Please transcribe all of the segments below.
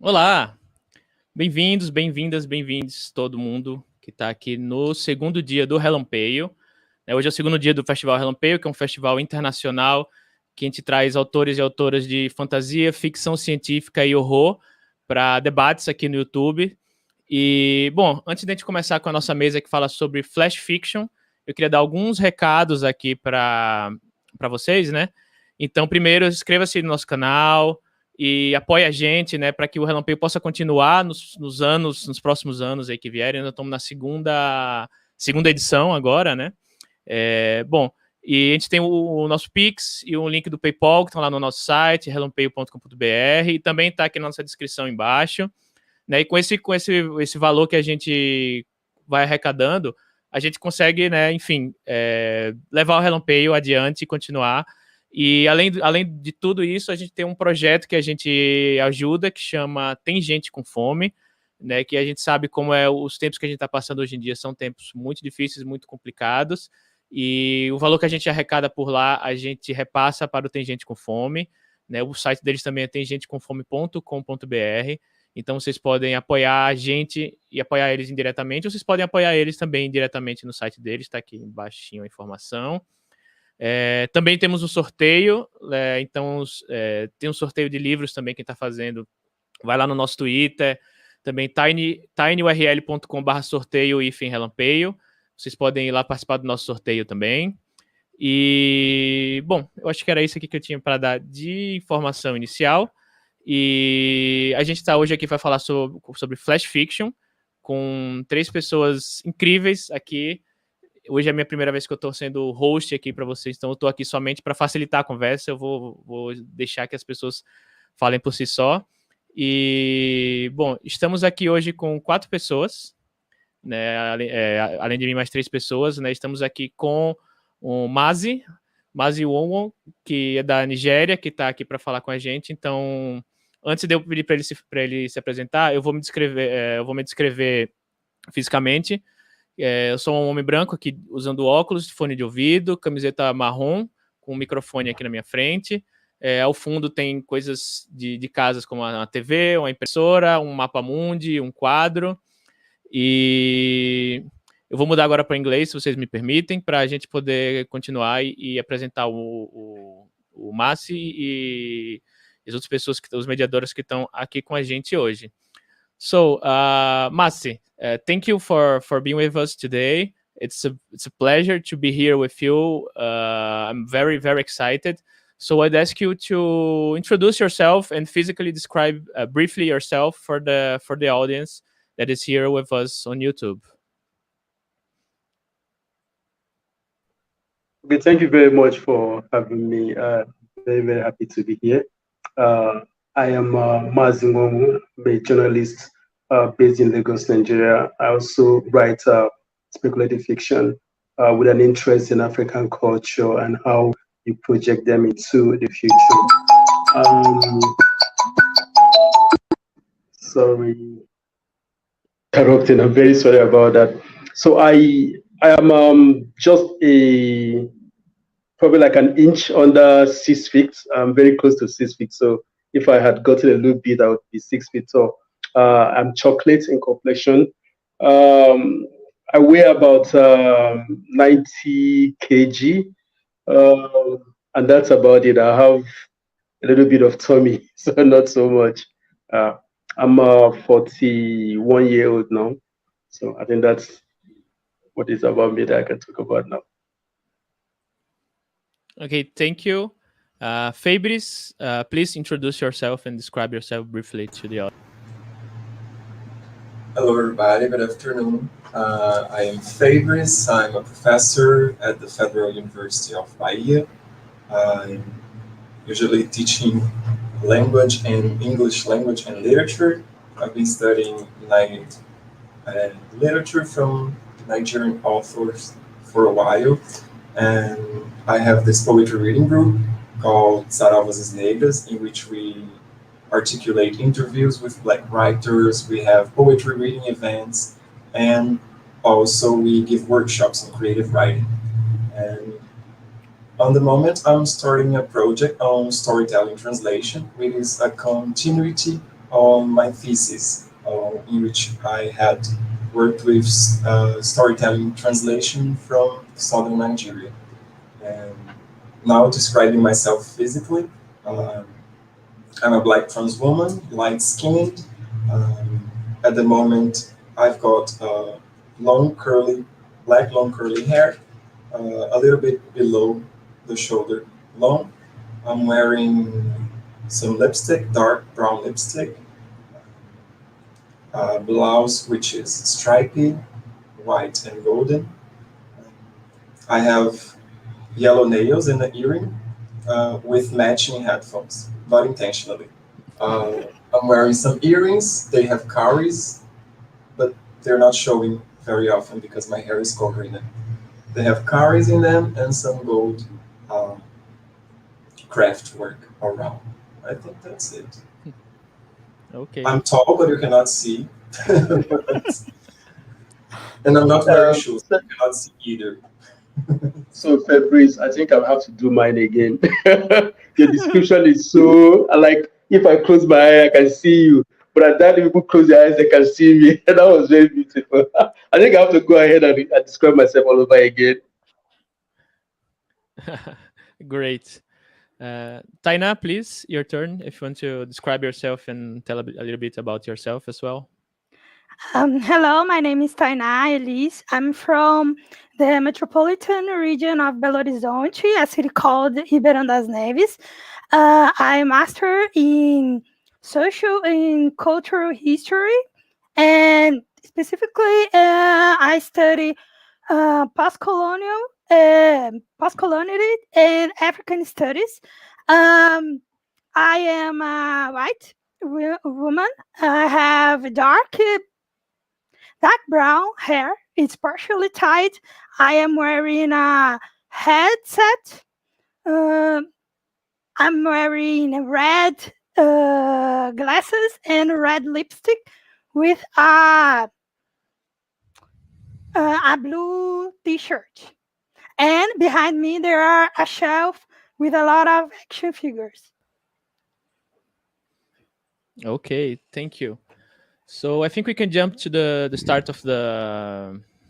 Olá, bem-vindos, bem-vindas, bem-vindos todo mundo que está aqui no segundo dia do Relampeio. Hoje é o segundo dia do Festival Relampeio, que é um festival internacional que a gente traz autores e autoras de fantasia, ficção científica e horror para debates aqui no YouTube. E, bom, antes de a gente começar com a nossa mesa que fala sobre flash fiction, eu queria dar alguns recados aqui para vocês, né? Então, primeiro, inscreva-se no nosso canal e apoie a gente, né, para que o Relampeio possa continuar nos próximos anos aí que vierem. Nós estamos na segunda edição agora, né? Bom, e a gente tem o nosso Pix e o link do PayPal, que estão lá no nosso site, relampeio.com.br, e também está aqui na nossa descrição embaixo. Né, e com esse valor que a gente vai arrecadando, a gente consegue, né, enfim, levar o Relampeio adiante e continuar. E além de tudo isso, a gente tem um projeto que a gente ajuda, que chama Tem Gente com Fome, né, que a gente sabe como os tempos que a gente está passando hoje em dia são tempos muito difíceis, muito complicados, e o valor que a gente arrecada por lá, a gente repassa para o Tem Gente com Fome, né, o site deles também é temgentecomfome.com.br, então vocês podem apoiar a gente e apoiar eles indiretamente, ou vocês podem apoiar eles também indiretamente no site deles, está aqui embaixo a informação. Também temos um sorteio, então tem um sorteio de livros também, quem está fazendo, vai lá no nosso Twitter, também tinyurl.com/sorteio-relampeio, vocês podem ir lá participar do nosso sorteio também. E, bom, eu acho que era isso aqui que eu tinha para dar de informação inicial, e a gente está hoje aqui para falar sobre flash fiction, com 3 pessoas incríveis aqui. Hoje é a minha primeira vez que eu estou sendo host aqui para vocês, então eu estou aqui somente para facilitar a conversa, eu vou deixar que as pessoas falem por si só. E, bom, estamos aqui hoje com 4 pessoas, né, além de mim mais 3 pessoas, né, estamos aqui com o Mazi Nwonwu, que é da Nigéria, que está aqui para falar com a gente. Então, antes de eu pedir para ele se apresentar, eu vou me descrever fisicamente. Eu sou um homem branco aqui, usando óculos, fone de ouvido, camiseta marrom, com um microfone aqui na minha frente. Ao fundo tem coisas de casas, como uma TV, uma impressora, um mapa mundi, um quadro. E eu vou mudar agora para inglês, se vocês me permitem, para a gente poder continuar e apresentar o Mazi e as outras pessoas, os mediadores que estão aqui com a gente hoje. So, Mazi, thank you for being with us today. It's a pleasure to be here with you. I'm very, very excited. So I'd ask you to introduce yourself and physically describe briefly yourself for the audience that is here with us on YouTube. Okay, thank you very much for having me. Very, very happy to be here. I am Mazi Nwonwu, a journalist based in Lagos, Nigeria. I also write speculative fiction with an interest in African culture and how you project them into the future. Sorry, interrupting. I'm very sorry about that. So I am just probably like an inch under 6 feet. I'm very close to 6 feet. So if I had gotten a little bit, I would be 6 feet tall. I'm chocolate in complexion. I weigh about 90 kg, and that's about it. I have a little bit of tummy, so not so much. I'm 41-year-old now, so I think that's what is about me that I can talk about now. Okay, thank you. Fabris, please introduce yourself and describe yourself briefly to the audience. Hello everybody, good afternoon. I am Fabris, I'm a professor at the Federal University of Bahia. I'm usually teaching language and English language and literature. I've been studying literature from Nigerian authors for a while, and I have this poetry reading group called Saravas Negras, in which we articulate interviews with Black writers, we have poetry reading events, and also we give workshops in creative writing. And on the moment, I'm starting a project on storytelling translation, which is a continuity on my thesis, in which I had worked with storytelling translation from southern Nigeria. And now describing myself physically, I'm a black trans woman, light-skinned. At the moment, I've got long curly hair, a little bit below the shoulder long. I'm wearing some lipstick, dark brown lipstick, blouse which is stripy, white and golden. I have yellow nails and an earring with matching headphones, not intentionally. I'm wearing some earrings, they have cowries, but they're not showing very often because my hair is covering them. They have cowries in them and some gold craft work around. I think that's it. Okay. I'm tall, but you cannot see. And I'm not wearing shoes, so you cannot see either. So Fabrice, I think I'll have to do mine again. Your description is so like if I close my eye, I can see you. But at that, if people close their eyes, they can see me. That was very beautiful. I think I have to go ahead and describe myself all over again. Great. Taina, please, your turn. If you want to describe yourself and tell a little bit about yourself as well. Hello, my name is Taina Elise. I'm from the metropolitan region of Belo Horizonte, a city called Ribeirão das Neves. I master in social and cultural history, and specifically, I study post-coloniality and African studies. I am a white woman. I have dark brown hair. It's partially tied. I am wearing a headset. I'm wearing red glasses and red lipstick with a blue t-shirt. And behind me there are a shelf with a lot of action figures. Okay, thank you. So I think we can jump to the start of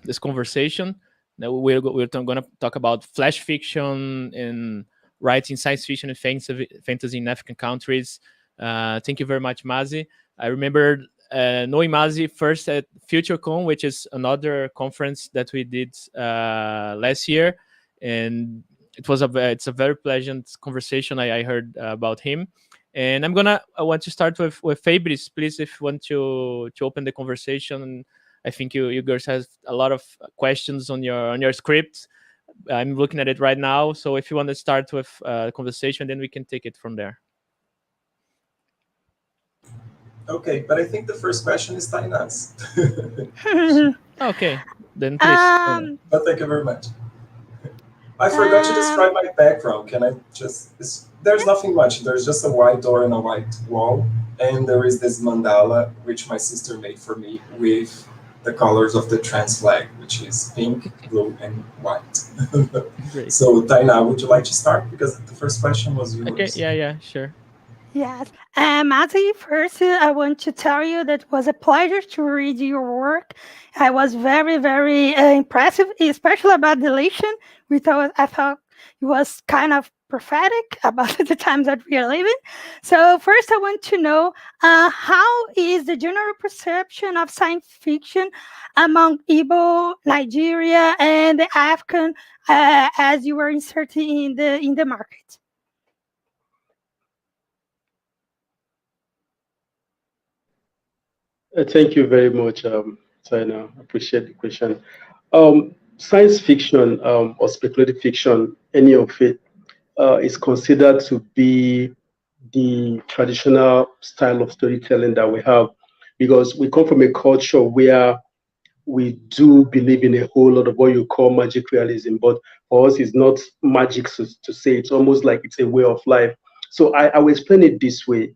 this conversation. Now we're going to talk about flash fiction and writing science fiction and fantasy in African countries. Thank you very much, Mazi. I remember knowing Mazi first at FutureCon, which is another conference that we did last year, and it's a very pleasant conversation. I heard about him. And I want to start with Fabrice, please, if you want to open the conversation. I think you girls have a lot of questions on your script. I'm looking at it right now. So if you want to start with the conversation, then we can take it from there. Okay, but I think the first question is Taina's. Okay, then please. But thank you very much. I forgot to describe my background. Can I just... There's nothing much. There's just a white door and a white wall. And there is this mandala, which my sister made for me with the colors of the trans flag, which is pink, blue, and white. Great. So, Taina, would you like to start? Because the first question was yours. Okay, yeah, sure. Yes. Mazi, first, I want to tell you that it was a pleasure to read your work. I was very, very impressive, especially about deletion, which I thought it was kind of prophetic about the times that we are living. So first, I want to know how is the general perception of science fiction among Igbo, Nigeria, and the African as you were inserting in the market? Thank you very much, Taina. I appreciate the question. Science fiction or speculative fiction, any of it, is considered to be the traditional style of storytelling that we have, because we come from a culture where we do believe in a whole lot of what you call magic realism, but for us, it's not magic to say. It's almost like it's a way of life. So I will explain it this way.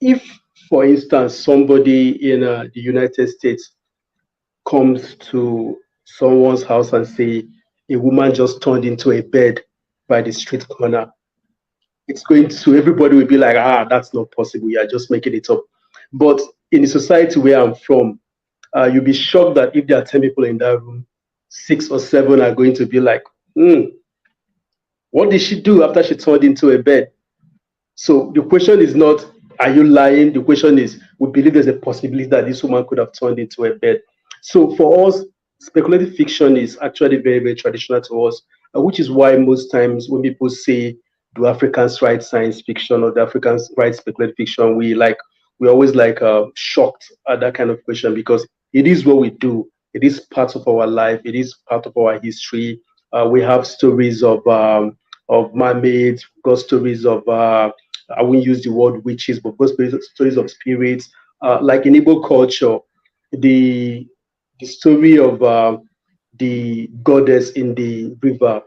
If, for instance, somebody in the United States comes to someone's house and say a woman just turned into a bed by the street corner, it's going to, everybody will be like, that's not possible. You're just making it up. But in the society where I'm from, you'll be shocked that if there are 10 people in that room, 6 or 7 are going to be like, what did she do after she turned into a bed? So the question is not, are you lying? The question is, we believe there's a possibility that this woman could have turned into a bed. So for us, speculative fiction is actually very, very traditional to us, which is why most times when people say, do Africans write science fiction or do Africans write speculative fiction, we're always shocked at that kind of question, because it is what we do. It is part of our life. It is part of our history. We have stories of mermaids, got stories of I won't use the word witches, but got stories of spirits. Like in Igbo culture, the story of the goddess in the river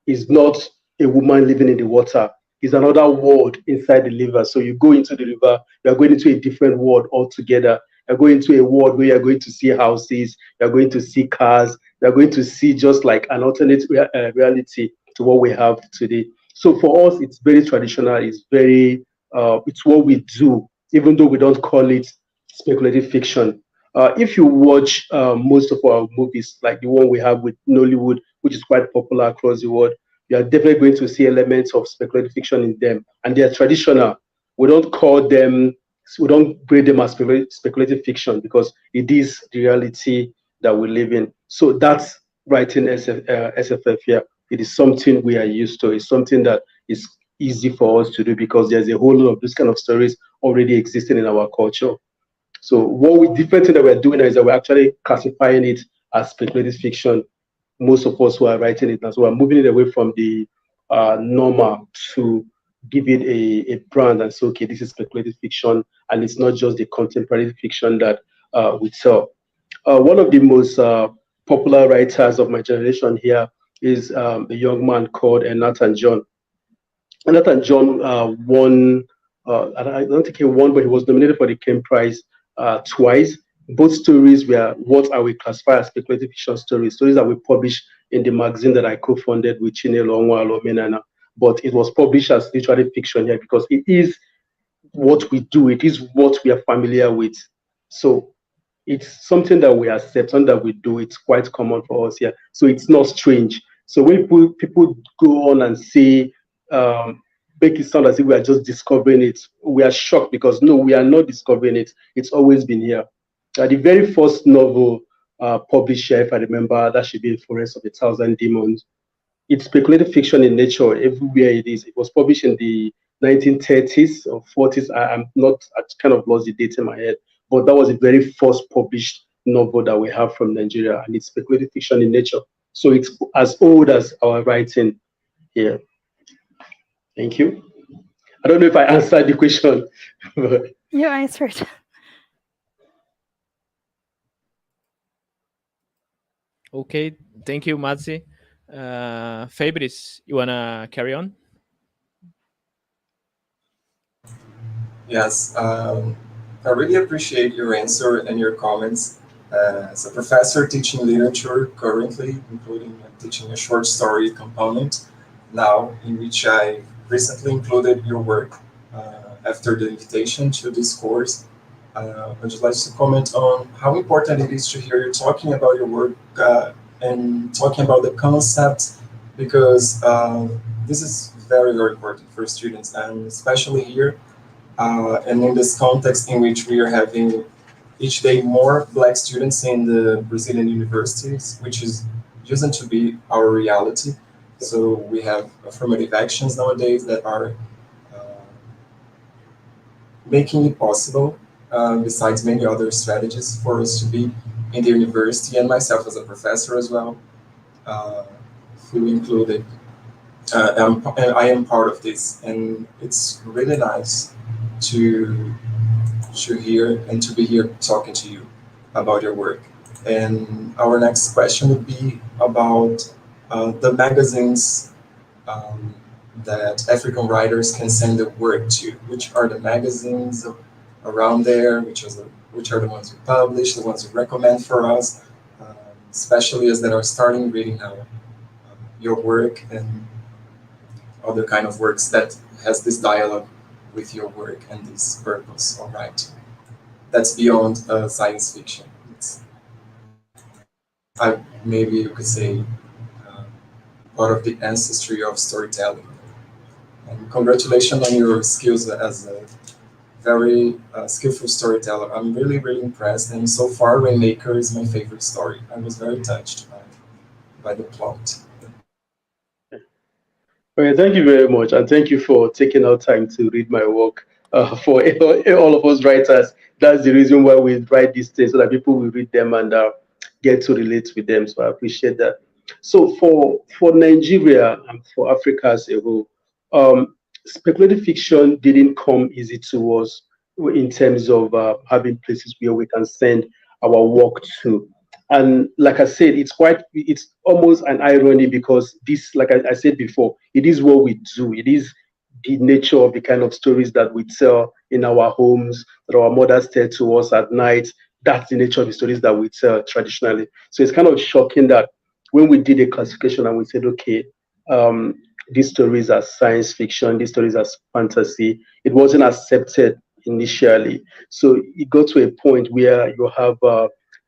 is not a woman living in the water. It's another world inside the river. So you go into the river, you are going into a different world altogether. You're going to a world where you're going to see houses, you're going to see cars, you're going to see just like an alternate reality to what we have today. So for us, it's very traditional. It's it's what we do, even though we don't call it speculative fiction. If you watch most of our movies, like the one we have with Nollywood, which is quite popular across the world, you are definitely going to see elements of speculative fiction in them, and they are traditional. We don't grade them as speculative fiction because it is the reality that we live in. So that's writing SFF here. It is something we are used to. It's something that is easy for us to do because there's a whole lot of this kind of stories already existing in our culture. So different thing that we're doing is that we're actually classifying it as speculative fiction. Most of us who are writing it now, so we're moving it away from the normal to give it a brand and say, okay, this is speculative fiction, and it's not just the contemporary fiction that we tell. One of the most popular writers of my generation here is a young man called Nathan John. Nathan John won, I don't think he won, but he was nominated for the Ken Prize twice. Both stories were what I would classify as speculative fiction stories that we published in the magazine that I co-founded with Chinelo Onwa. But it was published as literary fiction here because it is what we do. It is what we are familiar with. So it's something that we accept and that we do. It's quite common for us here. So it's not strange. So when people go on and say, make it sound as if we are just discovering it, we are shocked because no, we are not discovering it. It's always been here. The very first novel published here, if I remember, that should be The Forest of 1,000 Demons. It's speculative fiction in nature everywhere it is. It was published in the 1930s or 40s. I kind of lost the date in my head, but that was the very first published novel that we have from Nigeria, and it's speculative fiction in nature. So it's as old as our writing here. Thank you. I don't know if I answered the question. You answered. Okay, thank you, Mazi. Fabris, you wanna carry on? Yes, I really appreciate your answer and your comments. As a professor teaching literature currently, including teaching a short story component now, in which I recently included your work after the invitation to this course. I'd just like to comment on how important it is to hear you talking about your work and talking about the concept, because this is very, very important for students, and especially here, and in this context in which we are having each day more Black students in the Brazilian universities, which doesn't to be our reality. So we have affirmative actions nowadays that are making it possible, besides many other strategies, for us to be in the university, and myself as a professor as well, who included. I am part of this, and it's really nice to hear and to be here talking to you about your work. And our next question would be about the magazines that African writers can send their work to. Which are the magazines around there? Which are the ones we publish, the ones you recommend for us, especially as that are starting reading now your work, and other kind of works that has this dialogue with your work and this purpose of writing. That's beyond science fiction. Maybe you could say part of the ancestry of storytelling. And congratulations on your skills as a very skillful storyteller. I'm really, really impressed. And so far, Rainmaker is my favorite story. I was very touched by the plot. Okay, thank you very much, and thank you for taking out time to read my work. For all of us writers, that's the reason why we write these things, so that people will read them and get to relate with them. So I appreciate that. So for Nigeria and for Africa as a whole, speculative fiction didn't come easy to us in terms of having places where we can send our work to. And like I said, it's almost an irony, because this, like I said before, it is what we do. It is the nature of the kind of stories that we tell in our homes, that our mothers tell to us at night. That's the nature of the stories that we tell traditionally. So it's kind of shocking that when we did a classification and we said, okay, these stories are science fiction, these stories are fantasy, it wasn't accepted initially. So it got to a point where you have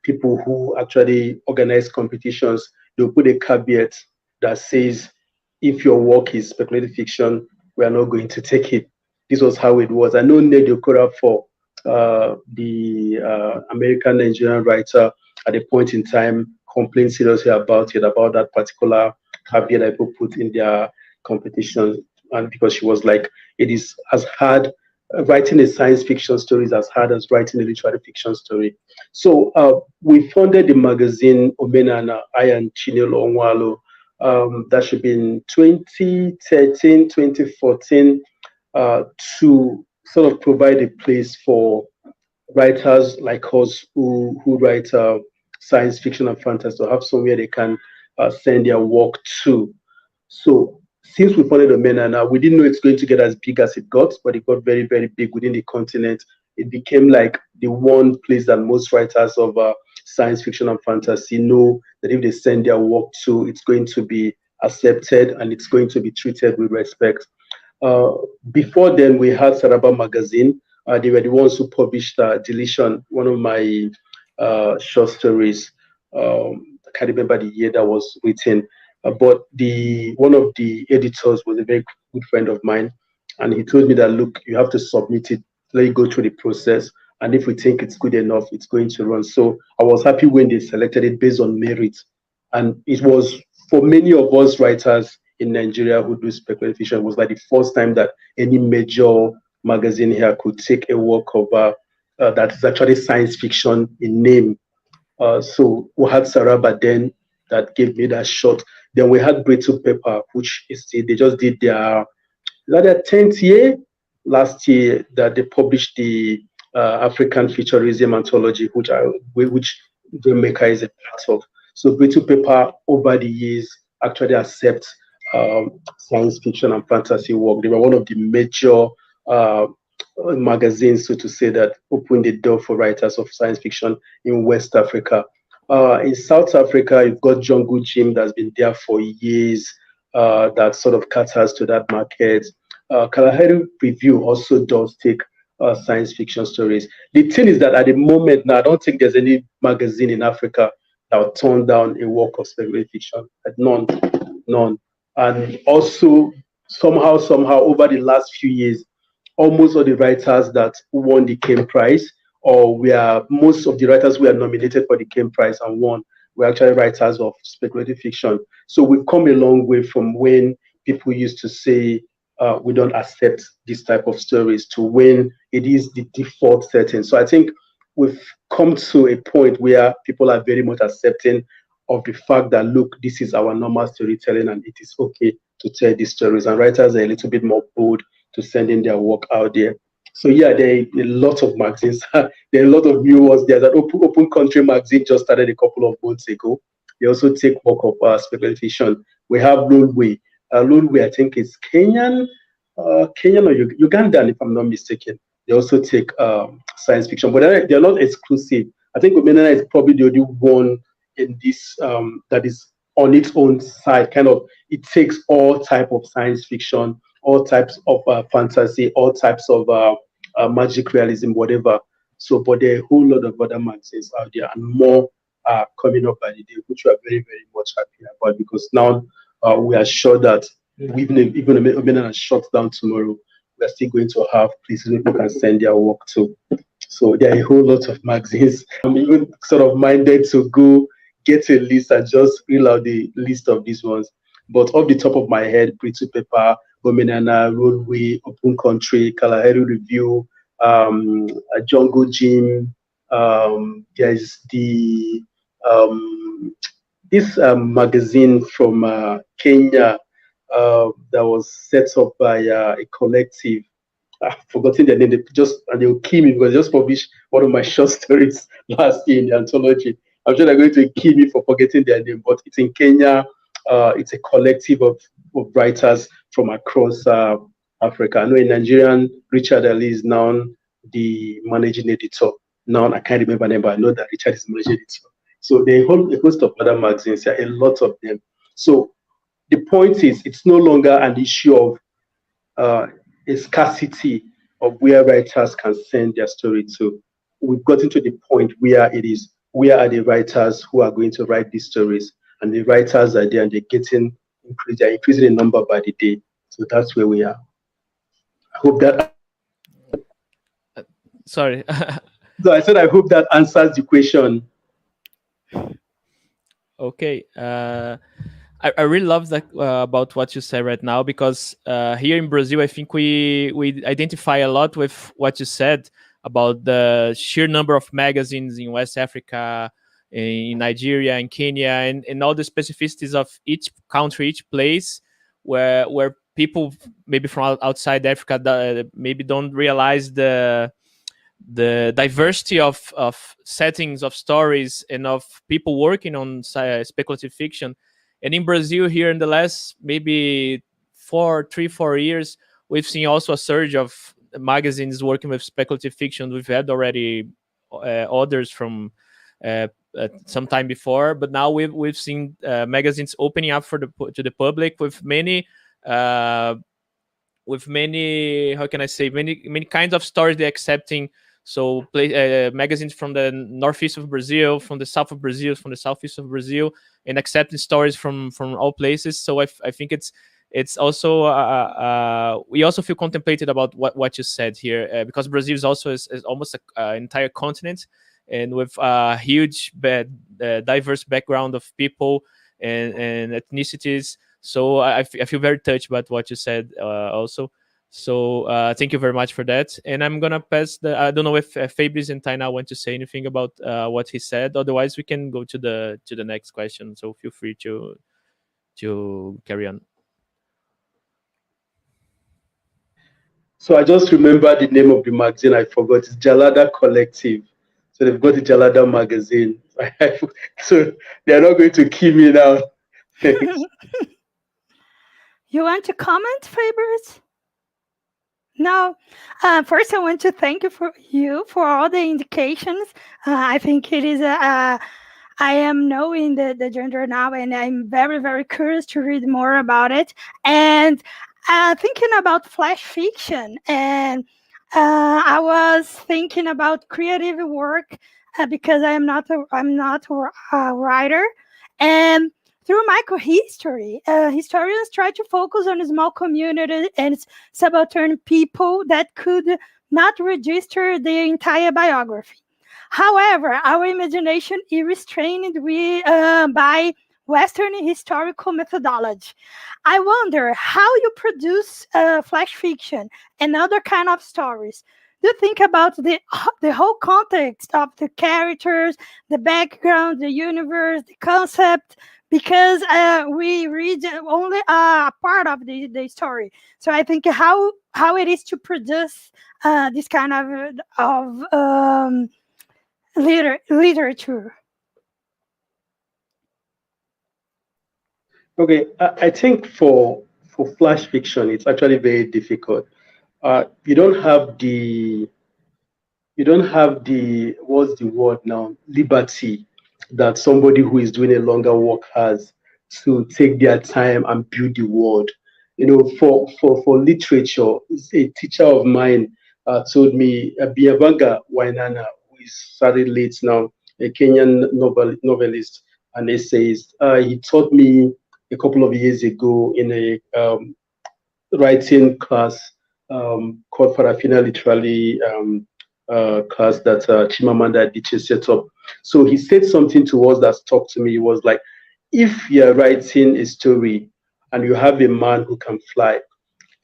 people who actually organize competitions. They'll put a caveat that says, if your work is speculative fiction, we are not going to take it. This was how it was. I know Ned Okora, for the American Nigerian writer, at a point in time complained seriously about that particular caveat that people put in their competition. And because she was like, it is as hard, writing a science fiction story is as hard as writing a literary fiction story. So we founded the magazine Omenana, I and Chinelo Onwalo, that should be in 2013, 2014, to sort of provide a place for writers like us who write science fiction and fantasy to have somewhere they can send their work to. So since we founded Omenana, we didn't know it's going to get as big as it got, but it got very, very big within the continent. It became like the one place that most writers of science fiction and fantasy know that if they send their work to, it's going to be accepted and it's going to be treated with respect. Before then, we had Saraba Magazine. They were the ones who published Deletion, one of my short stories. I can't remember the year that was written. But one of the editors was a very good friend of mine, and he told me that, look, you have to submit it, let it go through the process, and if we think it's good enough, it's going to run. So I was happy when they selected it based on merit, and it was, for many of us writers in Nigeria who do speculative fiction, it was like the first time that any major magazine here could take a work of that is actually science fiction in name. So we had Saraba then that gave me that shot. Then we had Brittle Pepper, which is they just did their 10th year last year, that they published the African Futurism Anthology, which Jamaica is a part of. So Brittle Pepper over the years actually accept science fiction and fantasy work. They were one of the major magazines, so to say, that opened the door for writers of science fiction in West Africa. In South Africa, you've got Jungle Gym that's been there for years, that sort of caters to that market. Kalahari Review also does take science fiction stories. The thing is that at the moment now, I don't think there's any magazine in Africa that will turn down a work of speculative fiction. None. And also, somehow, over the last few years, almost all the writers that won the Kane Prize, or most of the writers who are nominated for the Kane Prize and won, were actually writers of speculative fiction. So we've come a long way from when people used to say we don't accept this type of stories to when it is the default setting. So I think we've come to a point where people are very much accepting of the fact that, look, this is our normal storytelling and it is okay to tell these stories. And writers are a little bit more bold to sending their work out there. So yeah, there are a lot of magazines. There are a lot of new ones. There's an Open Country magazine just started a couple of months ago. They also take work of speculative fiction. We have Lulwe. Lulwe, I think, is Kenyan or Ugandan, if I'm not mistaken. They also take science fiction, but they're not exclusive. I think Omenana is probably the only one in this that is on its own side, kind of, it takes all type of science fiction, all types of fantasy, all types of magic realism, whatever. So, but there are a whole lot of other magazines out there, and more are coming up by the day, which we are very, very much happy about, because now we are sure that even if Omenana shuts down tomorrow, we are still going to have places where people can send their work to. So there are a whole lot of magazines. I'm even sort of minded to go get a list and just fill out the list of these ones. But off the top of my head, Pretty Paper, Omenana, Roadway, Open Country, Kalahari Review, Jungle Gym. There's the this magazine from Kenya that was set up by a collective. I've forgotten their name. They will kill me because they just published one of my short stories last year in the anthology. I'm sure they're going to kill me for forgetting their name, but it's in Kenya. It's a collective of writers from across Africa. I know in Nigerian, Richard Ali is now the managing editor. Now I can't remember the name, but I know that Richard is the managing editor. So they hold a host of other magazines, a lot of them. So the point is, it's no longer an issue of a scarcity of where writers can send their story to. We've gotten to the point where it is, where are the writers who are going to write these stories? And the writers are there, and they're increasing in number by the day. So that's where we are. I hope that. Sorry. So I said, I hope that answers the question. Okay. I really love that about what you said right now, because here in Brazil, I think we identify a lot with what you said about the sheer number of magazines in West Africa, in Nigeria, and Kenya, and all the specificities of each country, each place, where people maybe from outside Africa maybe don't realize the diversity of settings, of stories, and of people working on speculative fiction. And in Brazil, here in the last maybe 4 years, we've seen also a surge of magazines working with speculative fiction. We've had already others from some time before, but now we've seen magazines opening up to the public with many how can I say, many kinds of stories they're accepting. So magazines from the northeast of Brazil, from the south of Brazil, from the southeast of Brazil, and accepting stories from all places. So I think it's also we also feel contemplated about what you said here, because Brazil is also is almost an entire continent, and with a huge diverse background of people and ethnicities. So I feel very touched about what you said also. So thank you very much for that. And I'm gonna pass I don't know if Fabrice and Taina want to say anything about what he said. Otherwise, we can go to the next question. So feel free to carry on. So I just remember the name of the magazine. I forgot. It's Jalada Collective. So they've got the Jalada magazine. So they're not going to kill me now. You want to comment, Fabrice? No. First, I want to thank you for all the indications. I think it is I am knowing the genre now, and I'm very, very curious to read more about it. And thinking about flash fiction, and I was thinking about creative work because I'm not a writer, and through microhistory, historians try to focus on a small community and subaltern people that could not register the entire biography. However, our imagination is restrained by Western historical methodology. I wonder how you produce flash fiction and other kind of stories. Do you think about the whole context of the characters, the background, the universe, the concept? Because we read only a part of the story. So I think how it is to produce this kind of literature. Okay, I think for flash fiction, it's actually very difficult. You don't have the what's the word now, liberty that somebody who is doing a longer work has. to take their time and build the world. You know, for literature, a teacher of mine told me, Biavanga Wainana, who is studied late now, a Kenyan novelist and essayist, he taught me a couple of years ago in a writing class called Farafina Literally class that Chimamanda Adichie set up. So he said something to us that stuck to me. It was like, if you're writing a story and you have a man who can fly,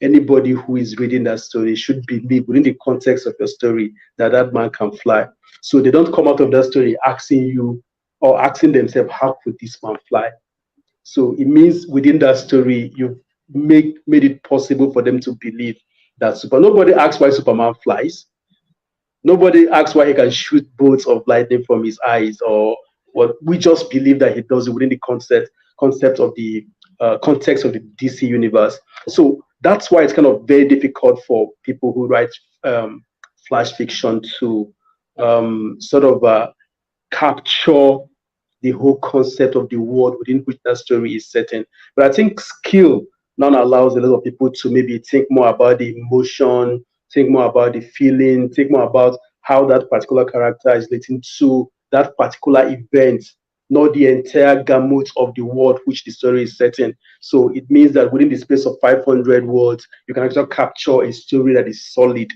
anybody who is reading that story should believe within the context of your story that that man can fly. So they don't come out of that story asking you or asking themselves, how could this man fly? So it means within that story, you've made it possible for them to believe that nobody asks why Superman flies. Nobody asks why he can shoot bolts of lightning from his eyes, or what. We just believe that he does it within the concept of the context of the DC universe. So that's why it's kind of very difficult for people who write flash fiction to sort of capture the whole concept of the world within which that story is set in. But I think skill now allows a lot of people to maybe think more about the emotion, think more about the feeling, think more about how that particular character is relating to that particular event, not the entire gamut of the world which the story is set in. So it means that within the space of 500 words, you can actually capture a story that is solid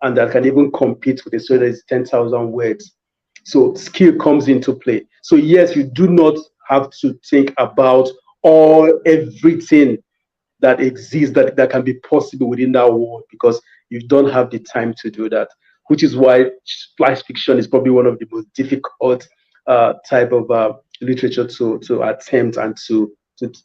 and that can even compete with a story that is 10,000 words. So skill comes into play. So yes, you do not have to think about everything that exists that can be possible within that world, because you don't have the time to do that, which is why flash fiction is probably one of the most difficult type of literature to attempt and to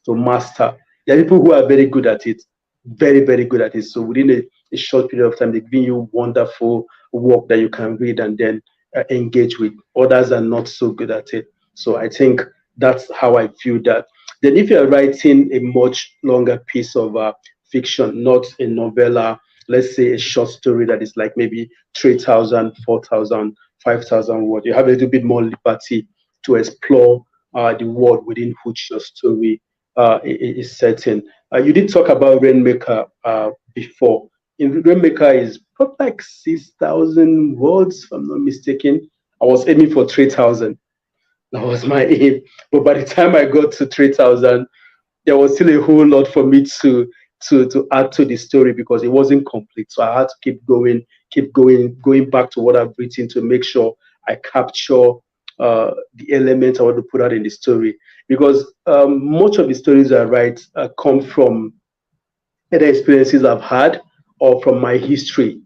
master. There are people who are very good at it, very, very good at it. So within a short period of time, they give you wonderful work that you can read and then engage with. Others are not so good at it. So I think that's how I feel that. Then if you're writing a much longer piece of fiction, not a novella, let's say a short story that is like maybe 3,000, 4,000, 5,000 words, you have a little bit more liberty to explore the world within which your story is set in. You did talk about Rainmaker before. In Rainmaker is probably like 6,000 words, if I'm not mistaken. I was aiming for 3,000. That was my aim. But by the time I got to 3,000, there was still a whole lot for me to add to the story because it wasn't complete. So I had to keep going back to what I've written to make sure I capture the elements I want to put out in the story. Because much of the stories I write come from either experiences I've had or from my history.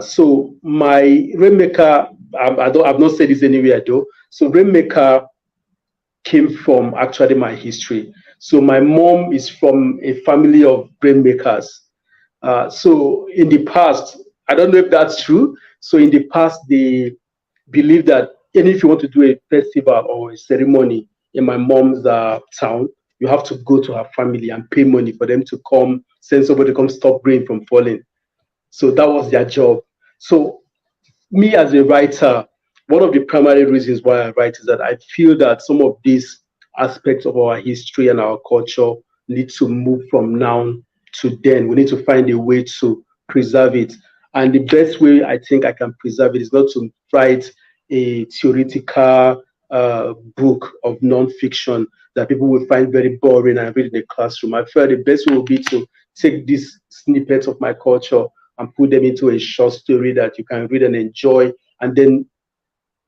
So my Rainmaker, I've not said this anywhere though. So Rainmaker came from actually my history. So my mom is from a family of rainmakers. So in the past, I don't know if that's true. So in the past, they believe that even if you want to do a festival or a ceremony in my mom's town, you have to go to her family and pay money for them to come, send somebody to come stop rain from falling. So that was their job. So me as a writer, one of the primary reasons why I write is that I feel that some of these aspects of our history and our culture need to move from now to then. We need to find a way to preserve it. And the best way I think I can preserve it is not to write a theoretical book of non-fiction that people will find very boring and read in the classroom. I feel the best way would be to take these snippets of my culture and put them into a short story that you can read and enjoy, and then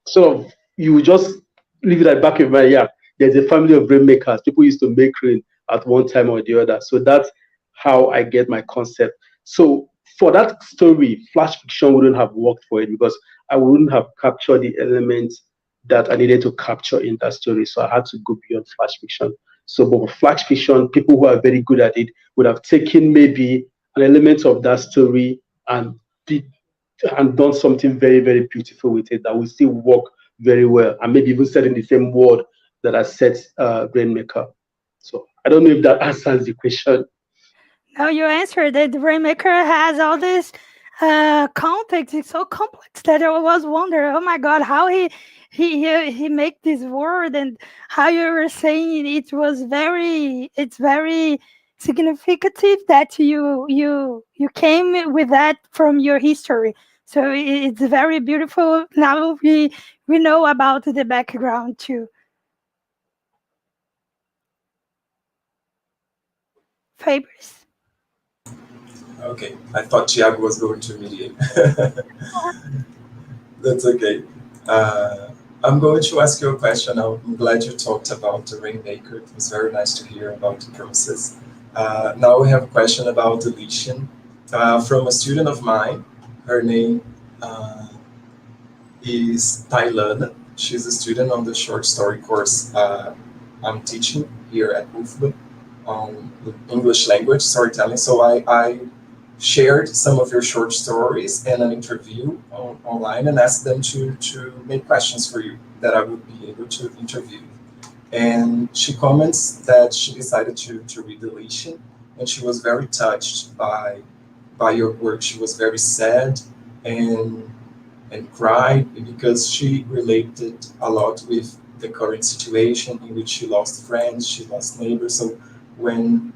sort of you just leave it at the back of my mind. Yeah, there's a family of rainmakers. People used to make rain at one time or the other. So that's how I get my concept. So for that story, flash fiction wouldn't have worked for it because I wouldn't have captured the elements that I needed to capture in that story. So I had to go beyond flash fiction. So but for flash fiction, people who are very good at it would have taken maybe an element of that story and done something very, very beautiful with it that will still work very well, and maybe even set in the same world that I set Rainmaker. So I don't know if that answers the question. No, you answered it. The Rainmaker has all these context is so complex that I was wondering, oh my God, how he make this word, and how you were saying it's very significative that you came with that from your history. So it's very beautiful. Now we know about the background too. Fabers. Okay, I thought Thiago was going to mediate. That's okay. I'm going to ask you a question. I'm glad you talked about the Rainmaker. It was very nice to hear about the process. Now we have a question about deletion from a student of mine. Her name is Tailana. She's a student on the short story course I'm teaching here at UFBA on English language storytelling. So I shared some of your short stories in an interview online and asked them to make questions for you that I would be able to interview. And she comments that she decided to read Deletion, and she was very touched by your work. She was very sad and cried because she related a lot with the current situation in which she lost friends, she lost neighbors. So when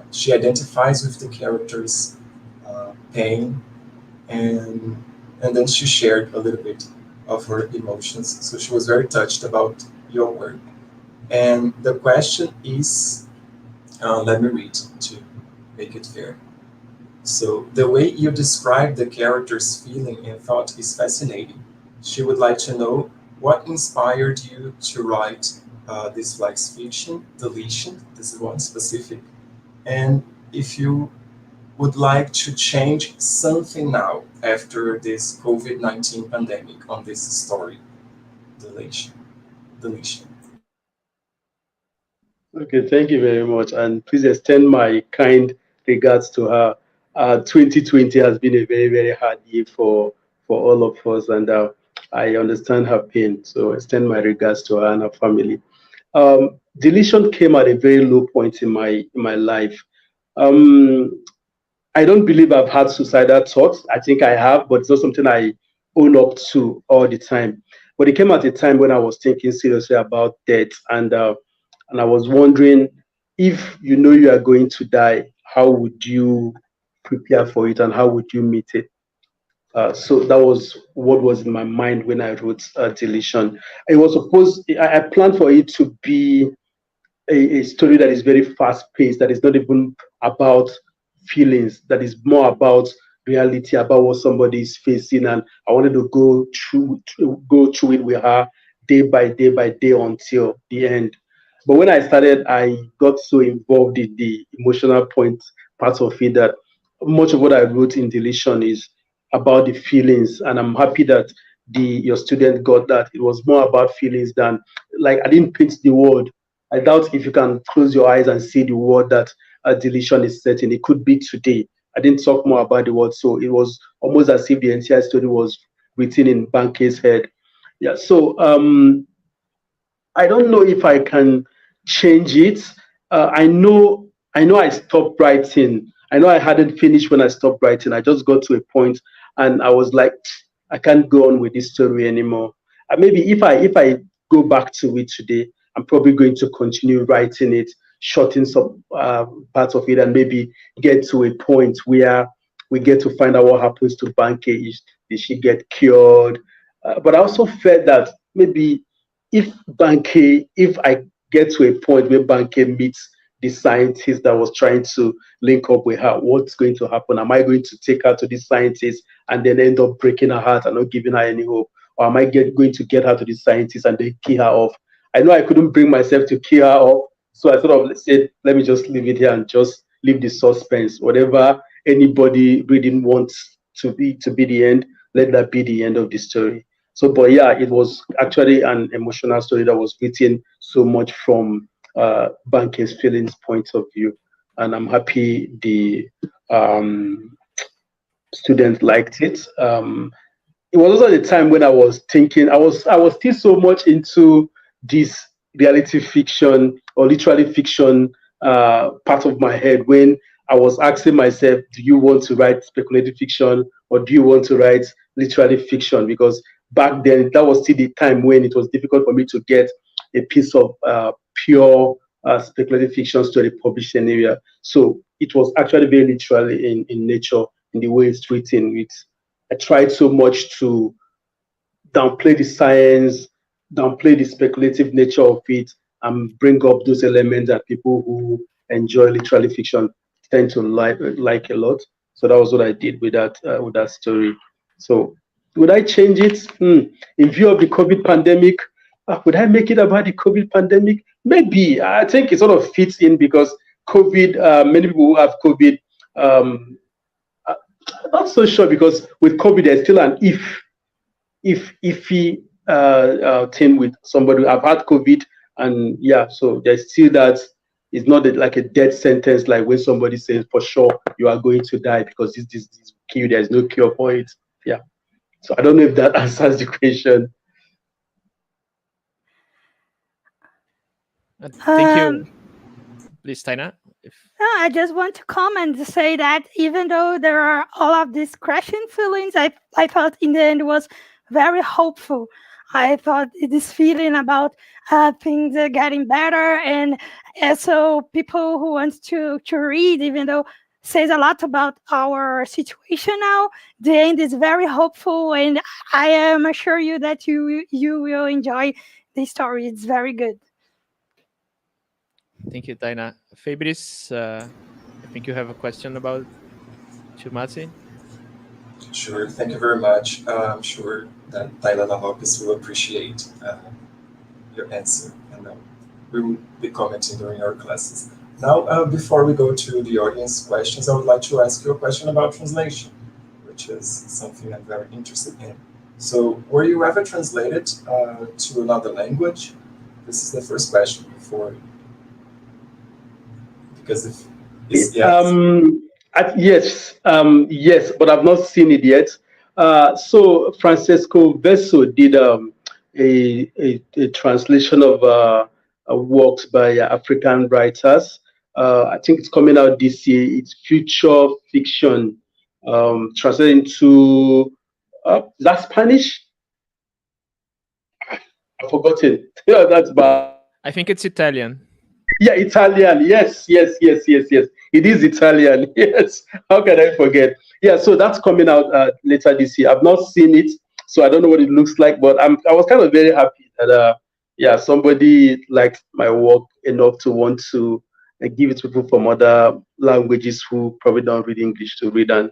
she identifies with the characters' pain, and then she shared a little bit of her emotions. So she was very touched about your work. And the question is, let me read to make it fair. So the way you describe the character's feeling and thought is fascinating. She would like to know what inspired you to write this flex fiction, Deletion, this is one specific, and if you would like to change something now after this COVID-19 pandemic on this story, Deletion. Okay, thank you very much, and please extend my kind regards to her. 2020 has been a very, very hard year for all of us, and I understand her pain. So extend my regards to her and her family. Deletion came at a very low point in my life. I don't believe I've had suicidal thoughts. I think I have, but it's not something I own up to all the time. But it came at a time when I was thinking seriously about death, and I was wondering, if you know you are going to die, how would you prepare for it, and how would you meet it? So that was what was in my mind when I wrote Deletion. It was supposed, I planned for it to be a story that is very fast paced, that is not even about feelings, that is more about reality, about what somebody is facing. And I wanted to go through it with her day by day until the end. But when I started, I got so involved in the emotional part of it that much of what I wrote in Deletion is about the feelings, and I'm happy that your student got that. It was more about feelings than, like, I didn't paint the word. I doubt if you can close your eyes and see the word that Deletion is set in. It could be today. I didn't talk more about the word, so it was almost as if the entire story was written in Banke's head. Yeah. So I don't know if I can change it. I know I stopped writing. I know I hadn't finished when I stopped writing. I just got to a point and I was like, I can't go on with this story anymore. And maybe if I go back to it today, I'm probably going to continue writing it, shorten some parts of it, and maybe get to a point where we get to find out what happens to Banke. Did she get cured? But I also felt that maybe if I get to a point where Banke meets the scientist that was trying to link up with her, what's going to happen? Am I going to take her to the scientist and then end up breaking her heart and not giving her any hope? Or am I going to get her to the scientist and then kill her off? I know I couldn't bring myself to kill her off, so I sort of said, let me just leave it here and just leave the suspense. Whatever anybody reading wants to be the end, let that be the end of the story. So, but yeah, it was actually an emotional story that was written so much from Banke's feelings point of view, and I'm happy the students liked it. It was also the time when I was thinking, I was still so much into this reality fiction or literally fiction part of my head, when I was asking myself, do you want to write speculative fiction or do you want to write literary fiction? Because back then, that was still the time when it was difficult for me to get a piece of pure speculative fiction story published in area. So it was actually very literally in nature, in the way it's written. I tried so much to downplay the science, downplay the speculative nature of it, and bring up those elements that people who enjoy literary fiction tend to like a lot. So that was what I did with that story. So would I change it? In view of the COVID pandemic, would I make it about the COVID pandemic? Maybe. I think it sort of fits in because COVID, many people who have COVID, I'm not so sure because with COVID, there's still an iffy thing with somebody. I've had COVID, and yeah, so there's still that. It's not like a death sentence, like when somebody says for sure you are going to die because this cure, there's no cure for it. Yeah. So I don't know if that answers the question. Thank you. Please, Taina. No, I just want to comment to say that even though there are all of these crashing feelings, I thought in the end it was very hopeful. I thought this feeling about things are getting better, and so people who want to read, even though says a lot about our situation now, the end is very hopeful, and I am assure you that you will enjoy the story. It's very good. Thank you, Taina. Fabrice, I think you have a question about Mazi. Sure, thank you very much. I'm sure that Taina Lopes will appreciate your answer, and we will be commenting during our classes. Now, before we go to the audience questions, I would like to ask you a question about translation, which is something I'm very interested in. So, were you ever translated to another language? This is the first question before. Because yes. Yes, but I've not seen it yet. So Francesco Verso did a translation of works by African writers. I think it's coming out this year. It's future fiction, translated into is that Spanish? I've forgotten. Yeah, that's bad. I think it's Italian. Yeah, Italian. Yes. It is Italian. Yes. How can I forget? Yeah, so that's coming out later this year. I've not seen it, so I don't know what it looks like, but I was kind of very happy that somebody liked my work enough to want to give it to people from other languages who probably don't read English to read and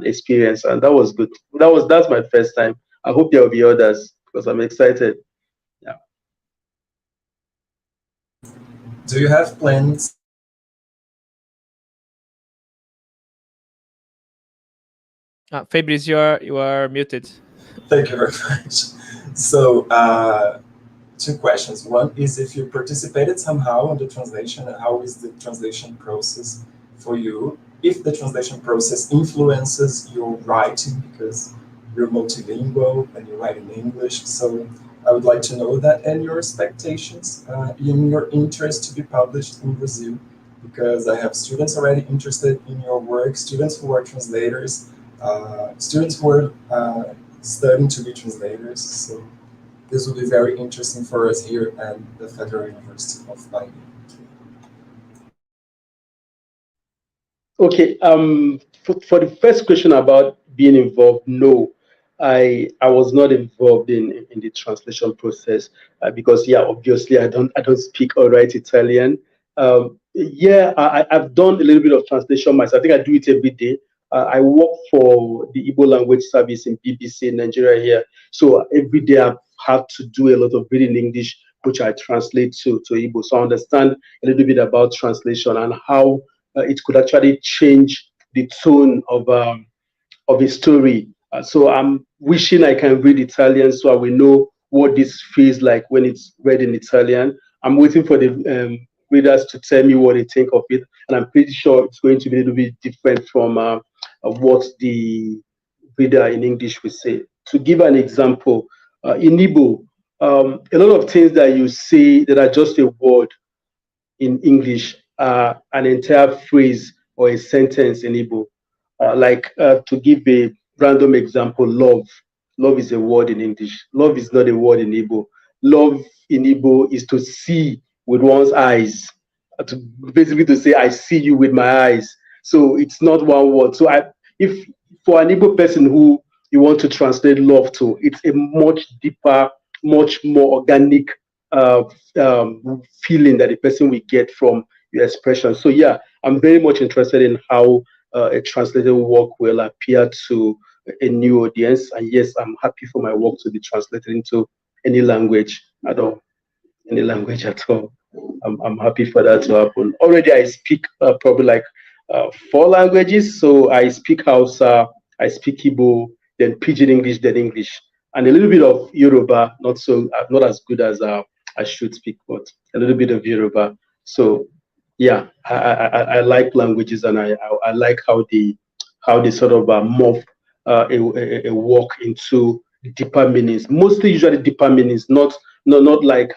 experience, and that was good. That's my first time. I hope there will be others because I'm excited. Yeah. Do you have plans? Fabrice, you are muted. Thank you very much. So, two questions. One is if you participated somehow in the translation, and how is the translation process for you? If the translation process influences your writing, because you're multilingual and you write in English, so I would like to know that, and your expectations in your interest to be published in Brazil, because I have students already interested in your work, students who are translators, students who are studying to be translators. So this will be very interesting for us here at the Federal University of Bahia. Okay, for the first question about being involved, no, I was not involved in the translation process because obviously I don't speak or write Italian. I've done a little bit of translation myself. I think I do it every day. I work for the Igbo language service in BBC in Nigeria here. So every day I've had to do a lot of reading English, which I translate to Igbo. So I understand a little bit about translation and how it could actually change the tone of a story. So I'm wishing I can read Italian so I will know what this feels like when it's read in Italian. I'm waiting for the readers to tell me what they think of it, and I'm pretty sure it's going to be a little bit different from what the reader in English will say. To give an example, in Igbo, a lot of things that you say that are just a word in English, an entire phrase or a sentence in Igbo. To give a random example, love. Love is a word in English. Love is not a word in Igbo. Love in Igbo is to see with one's eyes. Basically to say, I see you with my eyes. So it's not one word. So if for an Igbo person who you want to translate love to, it's a much deeper, much more organic feeling that the person will get from your expression. So yeah, I'm very much interested in how a translated work will appear to a new audience. And yes, I'm happy for my work to be translated into any language at all. Any language at all. I'm happy for that to happen. Already I speak probably like 4 languages. So I speak Hausa, I speak Igbo, then Pidgin English, then English, and a little bit of Yoruba. Not as good as I should speak, but a little bit of Yoruba. So yeah, I like languages, and I like how they sort of morph a work into deeper meanings. Mostly, usually deeper meanings, not like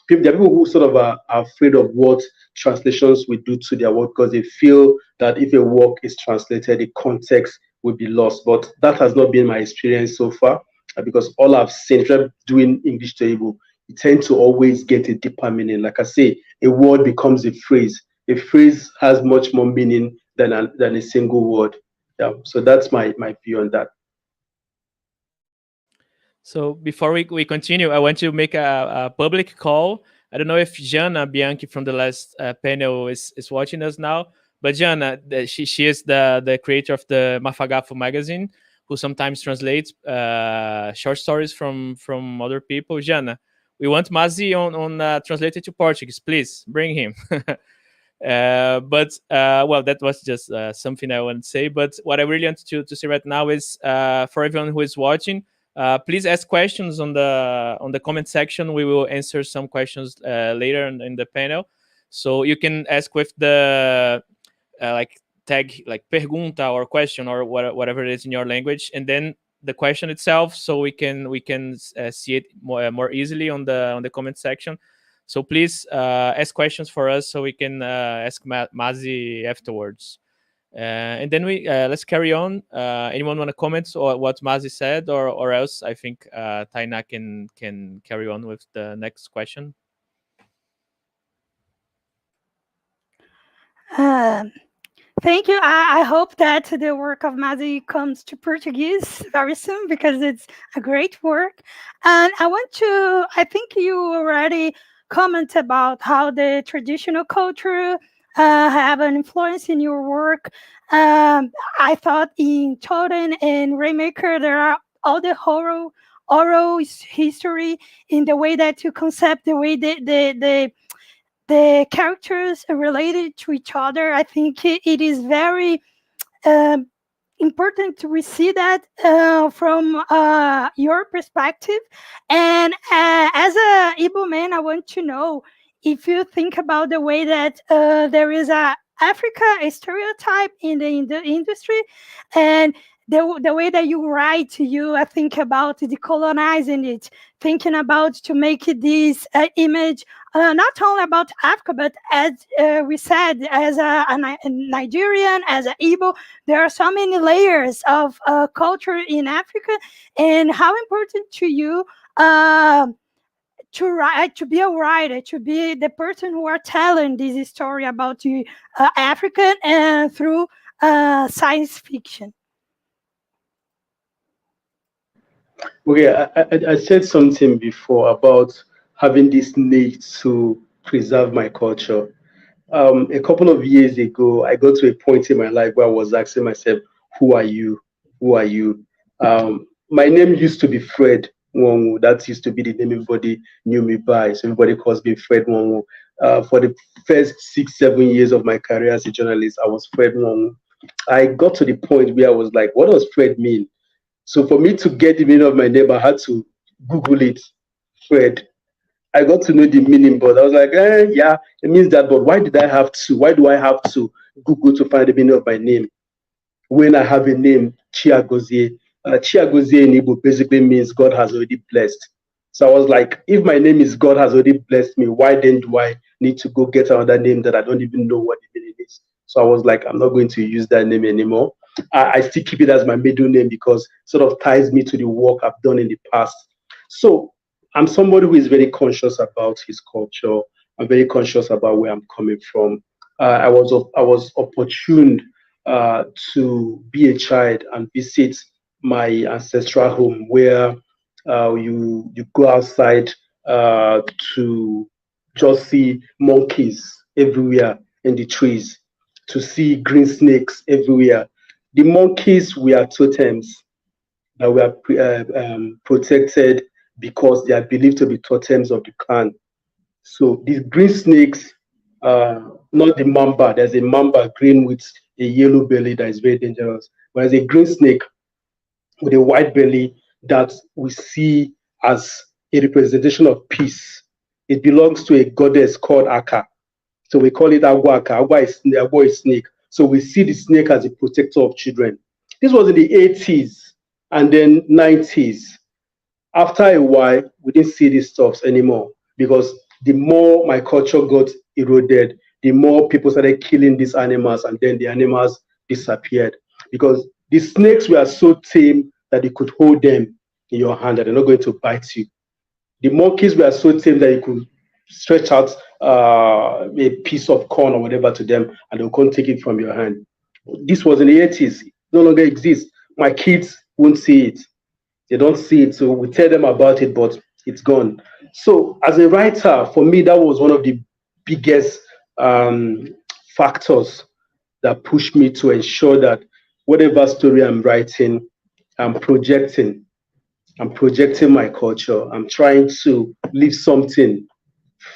there are people who sort of are afraid of what translations will do to their work because they feel that if a work is translated, the context will be lost. But that has not been my experience so far, because all I've seen, doing English to Igbo, you tend to always get a deeper meaning. Like I say, a word becomes a phrase. A phrase has much more meaning than a single word. Yeah. So that's my view on that. So before we continue, I want to make a public call. I don't know if Jana Bianchi from the last panel is watching us now, but Jana, she is the creator of the Mafagafo magazine, who sometimes translates short stories from other people. Jana, we want Mazi on translated to Portuguese. Please bring him. Well, that was just something I want to say. But what I really want to say right now is for everyone who is watching, please ask questions on the comment section. We will answer some questions later in the panel. So you can ask with the tag like pergunta or question or whatever it is in your language, and then the question itself, so we can see it more easily on the comment section. So please ask questions for us so we can ask Mazi afterwards. And then let's carry on. Anyone want to comment on what Mazi said, or else I think Taina can carry on with the next question. Thank you. I hope that the work of Mazi comes to Portuguese very soon, because it's a great work. And I think you already comment about how the traditional culture have an influence in your work. I thought in Totem and Rainmaker, there are all the oral history in the way that you concept, the way the characters are related to each other. I think it is very important to see that from your perspective. And as a Igbo man, I want to know if you think about the way that there is a stereotype in the industry, and the way that you write, I think about decolonizing it, thinking about to make this image not only about Africa, but as we said, as a Nigerian, as an Igbo, there are so many layers of culture in Africa, and how important to you to write, to be a writer, to be the person who are telling this story about African and through science fiction. Okay, I said something before about having this need to preserve my culture. A couple of years ago, I got to a point in my life where I was asking myself, who are you? Who are you? My name used to be Fred Nwonwu. That used to be the name everybody knew me by. So everybody calls me Fred Nwonwu. For the first 6-7 years of my career as a journalist, I was Fred Nwonwu. I got to the point where I was like, what does Fred mean? So for me to get the meaning of my name, I had to Google it, Fred. I got to know the meaning, but I was like, yeah, it means that, but why do I have to Google to find the meaning of my name when I have a name, Chiagozie? Chiagozie in Igbo basically means God has already blessed. So I was like, if my name is God has already blessed me, why then do I need to go get another name that I don't even know what the meaning is? So I was like, I'm not going to use that name anymore. I still keep it as my middle name because it sort of ties me to the work I've done in the past. So I'm somebody who is very conscious about his culture. I'm very conscious about where I'm coming from. I was opportuned to be a child and visit my ancestral home where you go outside to just see monkeys everywhere in the trees, to see green snakes everywhere. The monkeys were totems that were protected because they are believed to be totems of the clan. So these green snakes, not the mamba, there's a mamba green with a yellow belly that is very dangerous. But there's a green snake with a white belly that we see as a representation of peace. It belongs to a goddess called Aka. So we call it Agwaka. Agwa is snake. So we see the snake as a protector of children. This was in the 80s and then 90s. After a while, we didn't see these stuffs anymore because the more my culture got eroded, the more people started killing these animals, and then the animals disappeared because the snakes were so tame that you could hold them in your hand and they're not going to bite you. The monkeys were so tame that you could stretch out a piece of corn or whatever to them and they couldn't take it from your hand. This was in the 80s. It no longer exists. My kids won't see it. They don't see it. So we tell them about it, but it's gone. So as a writer, for me, that was one of the biggest factors that pushed me to ensure that whatever story I'm writing, I'm projecting my culture. I'm trying to leave something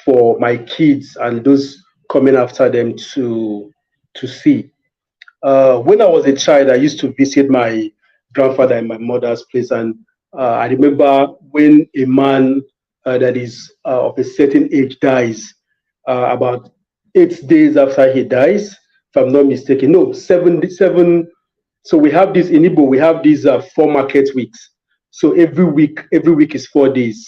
for my kids and those coming after them to see. When I was a child, I used to visit my grandfather and my mother's place, and I remember when a man that is of a certain age dies, about 8 days after he dies, if I'm not mistaken, no, 7. So we have this in Igbo, we have these 4 market weeks. So every week is 4 days.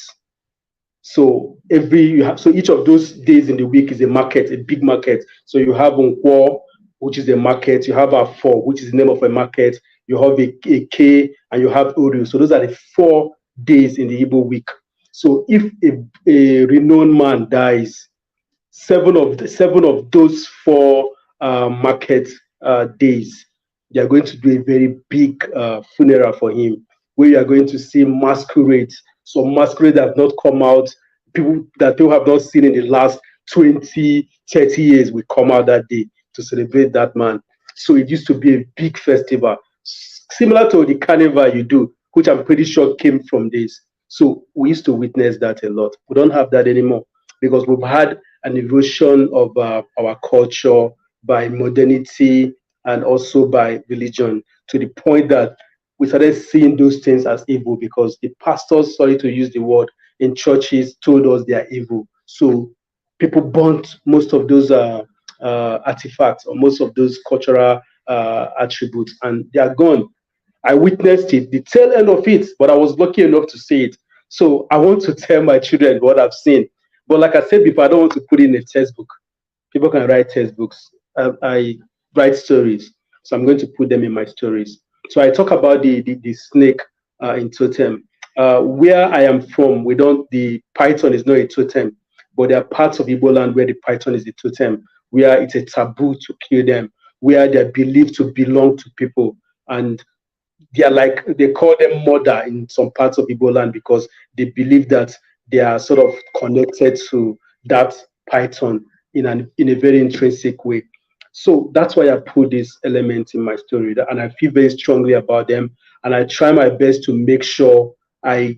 So each of those days in the week is a market, a big market. So you have Nkwo, which is a market. You have Afo, which is the name of a market. You have a K, and you have Uru. So those are the 4 days in the Igbo week. So if a renowned man dies, 7 of those 4 market days, they are going to do a very big funeral for him, where you are going to see masquerades. Some masquerades that have not come out, people have not seen in the last 20, 30 years will come out that day to celebrate that man. So it used to be a big festival, similar to the carnival you do, which I'm pretty sure came from this. So we used to witness that a lot. We don't have that anymore because we've had an erosion of our culture by modernity and also by religion, to the point that we started seeing those things as evil because the pastors, sorry to use the word, in churches told us they are evil. So people burnt most of those artifacts or most of those cultural attributes, and they are gone. I witnessed it, the tail end of it, but I was lucky enough to see it. So I want to tell my children what I've seen. But like I said before, I don't want to put it in a textbook. People can write textbooks. I write stories, so I'm going to put them in my stories. So I talk about the snake in totem. Where I am from, the python is not a totem, but there are parts of Igbo land where the python is a totem, where it's a taboo to kill them, where they're believed to belong to people, and they call them mother in some parts of Igbo land because they believe that they are sort of connected to that python in a very intrinsic way. So that's why I put this element in my story, and I feel very strongly about them. And I try my best to make sure I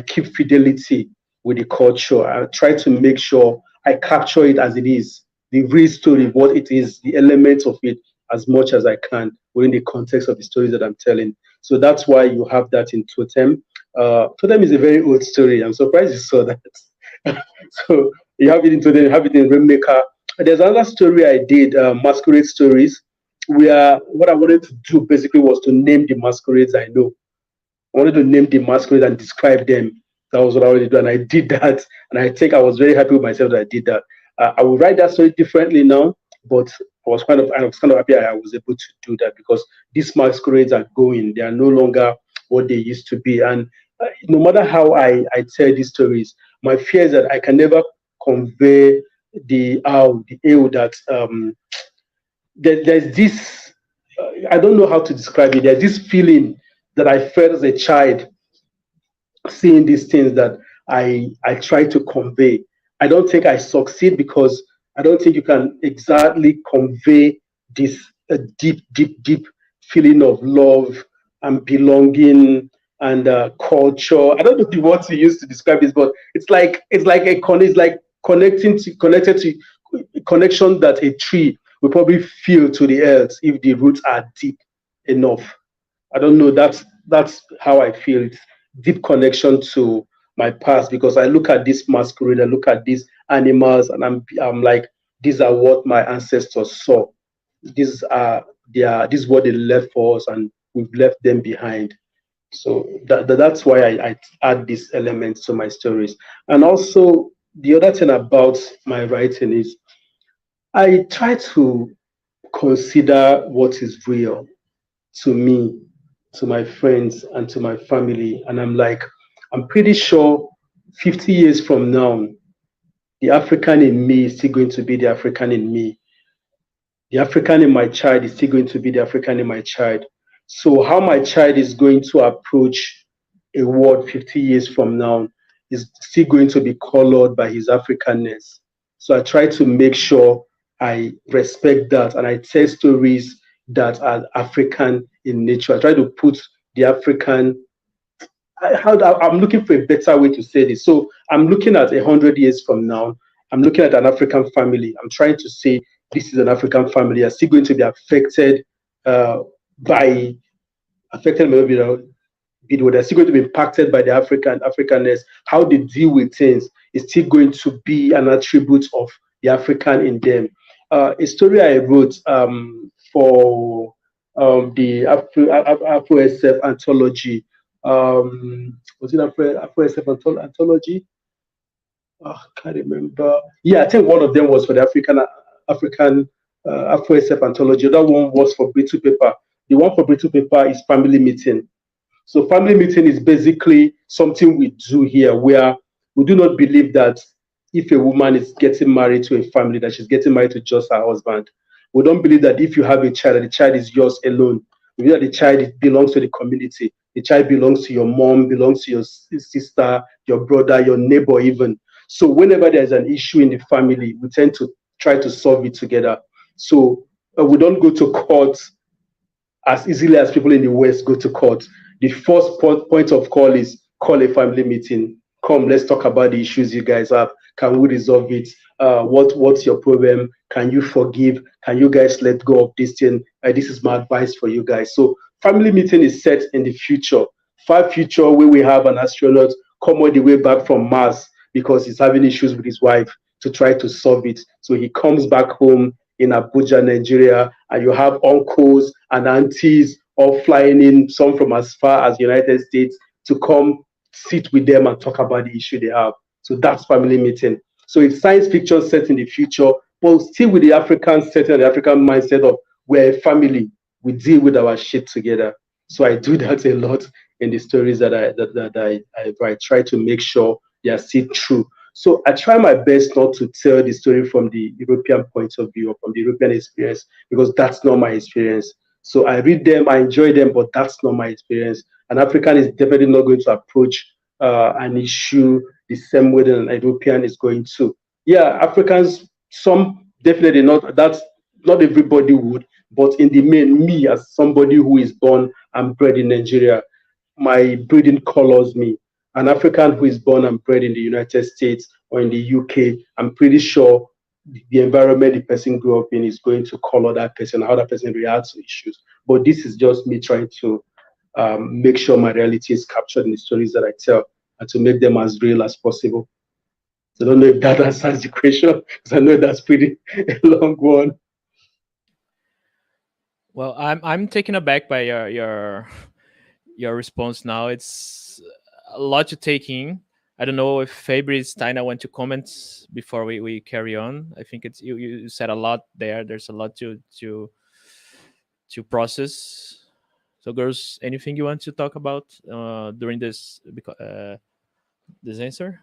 keep fidelity with the culture. I try to make sure I capture it as it is, the real story, what it is, the elements of it, as much as I can within the context of the stories that I'm telling. So that's why you have that in Totem. Totem is a very old story. I'm surprised you saw that. So you have it in Totem, you have it in Rainmaker. There's another story I did, Masquerade Stories, where what I wanted to do basically was to name the masquerades I know. I wanted to name the masquerades and describe them. That was what I wanted to do, and I did that. And I think I was very happy with myself that I did that. I will write that story differently now, but was kind of happy I was able to do that, because these masquerades are going. They are no longer what they used to be. And no matter how I tell these stories, my fear is that I can never convey the ill that there's this, I don't know how to describe it. There's this feeling that I felt as a child seeing these things that I try to convey. I don't think I succeed, because I don't think you can exactly convey this deep feeling of love and belonging and culture. I don't know the words to use to describe this, but it's like connected to connection that a tree will probably feel to the earth if the roots are deep enough. I don't know. That's how I feel. It's deep connection to my past, because I look at this masquerade, I look at these animals, and I'm like, these are what my ancestors saw. This is what they left for us, and we've left them behind. So that's why I add these elements to my stories. And also, the other thing about my writing is I try to consider what is real to me, to my friends, and to my family. And I'm pretty sure 50 years from now, the African in me is still going to be the African in me. The African in my child is still going to be the African in my child. So how my child is going to approach a world 50 years from now is still going to be colored by his Africanness. So I try to make sure I respect that, and I tell stories that are African in nature. I try to put the African, I'm looking for a better way to say this. So I'm looking at 100 years from now. I'm looking at an African family. I'm trying to say this is an African family. Are still going to be affected they're still going to be impacted by the Africanness. How they deal with things is still going to be an attribute of the African in them. A story I wrote for the Afro SF anthology. Was it Afro SF anthology? I can't remember. Yeah, I think one of them was for the African Afro SF anthology. The other one was for Brittle Paper. The one for Brittle Paper is Family Meeting. So family meeting is basically something we do here, where we do not believe that if a woman is getting married to a family, that she's getting married to just her husband. We don't believe that if you have a child, that the child is yours alone. We believe that the child belongs to the community. The child belongs to your mom, belongs to your sister, your brother, your neighbor even. So whenever there's an issue in the family, we tend to try to solve it together. So we don't go to court as easily as people in the West go to court. The first point of call is call a family meeting. Come, let's talk about the issues you guys have. Can we resolve it? What's your problem? Can you forgive? Can you guys let go of this thing? This is my advice for you guys. So family meeting is set in the future. Far future, where we have an astronaut come all the way back from Mars because he's having issues with his wife to try to solve it. So he comes back home in Abuja, Nigeria, and you have uncles and aunties all flying in, some from as far as the United States, to come sit with them and talk about the issue they have. So that's family meeting. So it's science fiction set in the future, but still with the African setting and the African mindset of we're a family. We deal with our shit together. So I do that a lot in the stories that I write. Try to make sure they are still true. So I try my best not to tell the story from the European point of view or from the European experience, because that's not my experience. So I read them, I enjoy them, but that's not my experience. An African is definitely not going to approach an issue the same way that an European is going to. Yeah, Africans, some definitely not. That's not everybody would, but in the main, me as somebody who is born and bred in Nigeria, my breeding colors me. An African who is born and bred in the United States or in the UK, I'm pretty sure the environment the person grew up in is going to color that person, how that person reacts to issues. But this is just me trying to make sure my reality is captured in the stories that I tell and to make them as real as possible. So I don't know if that answers the question, because I know that's pretty a long one. Well, I'm taken aback by your response now. It's a lot to take in. I don't know if Fabrice, Tina want to comment before we carry on. I think it's you said a lot there. There's a lot to process. So, girls, anything you want to talk about during this answer?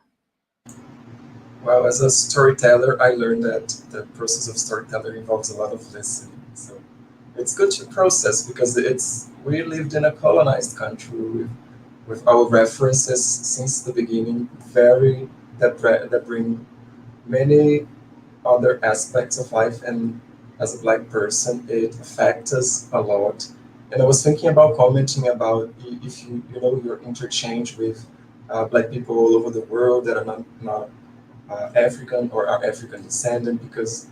Well, as a storyteller, I learned that the process of storytelling involves a lot of listening. So it's good to process because we lived in a colonized country with our references since the beginning, that bring many other aspects of life, and as a Black person, it affects us a lot. And I was thinking about commenting about if your interchange with Black people all over the world that are not African or are African descendant, because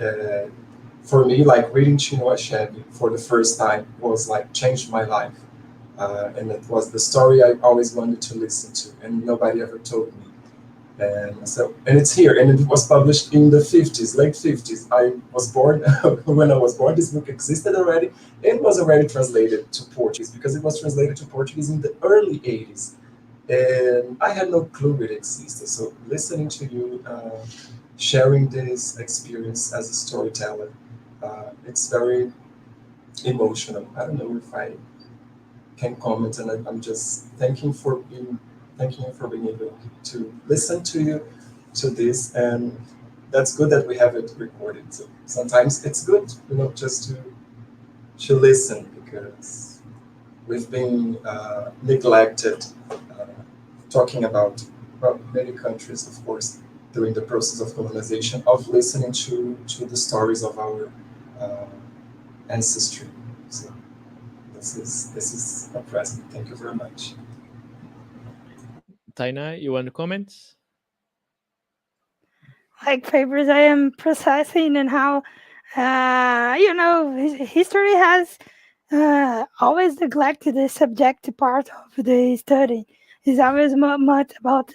for me, like reading Chinua Achebe for the first time was like changed my life, and it was the story I always wanted to listen to, and nobody ever told me. And it's here, and it was published in the 50s, late 50s. I was born when I was born. This book existed already. It was already translated to Portuguese because it was translated to Portuguese in the early 80s. And I had no clue it existed. So listening to you, sharing this experience as a storyteller, it's very emotional. I don't know if I can comment, and I'm just thanking you for being able to listen to you to this, and that's good that we have it recorded. So sometimes it's good, just to listen, because we've been neglected talking about many countries, of course, during the process of colonization, of listening to the stories of our ancestry. So this is a present. Thank you very much. Taina, you want to comment? Like Fabrice, I am processing and how, history has always neglected the subjective part of the study. It's always much about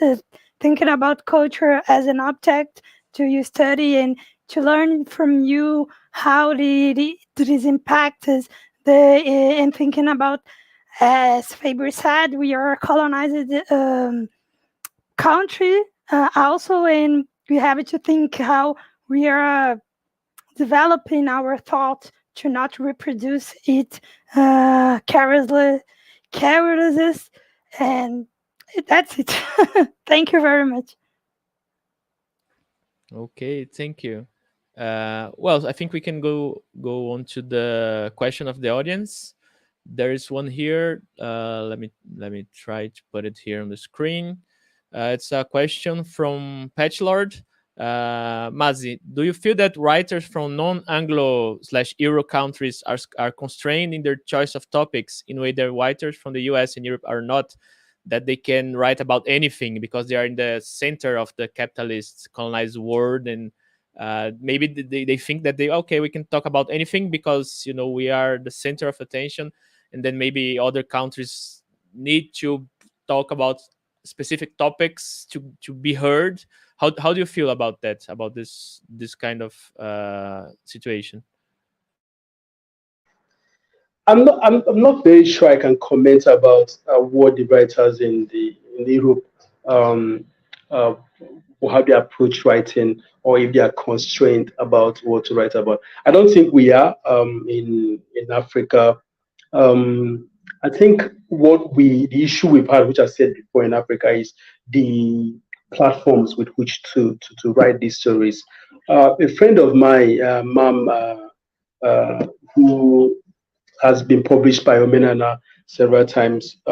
thinking about culture as an object to study and to learn from you how this impacts and thinking about, as Fabrice said, we are a colonized country also, and we have to think how we are developing our thought to not reproduce it carelessly, and that's it. Thank you very much. Okay, thank you. Well, I think we can go on to the question of the audience. There is one here. Let me try to put it here on the screen. It's a question from Patchlord. Mazi, do you feel that writers from non-Anglo/Euro countries are constrained in their choice of topics in a way that writers from the US and Europe are not, that they can write about anything because they are in the center of the capitalist colonized world, and maybe they think that we can talk about anything because we are the center of attention, and then maybe other countries need to talk about specific topics to be heard. How do you feel about that, about this kind of situation? I'm not very sure I can comment about what the writers in Europe how they approach writing, or if they are constrained about what to write about. I don't think we are in Africa. I think the issue we've had, which I said before in Africa, is the platforms with which to write these stories. A friend of mine, mom, who has been published by Omenana several times,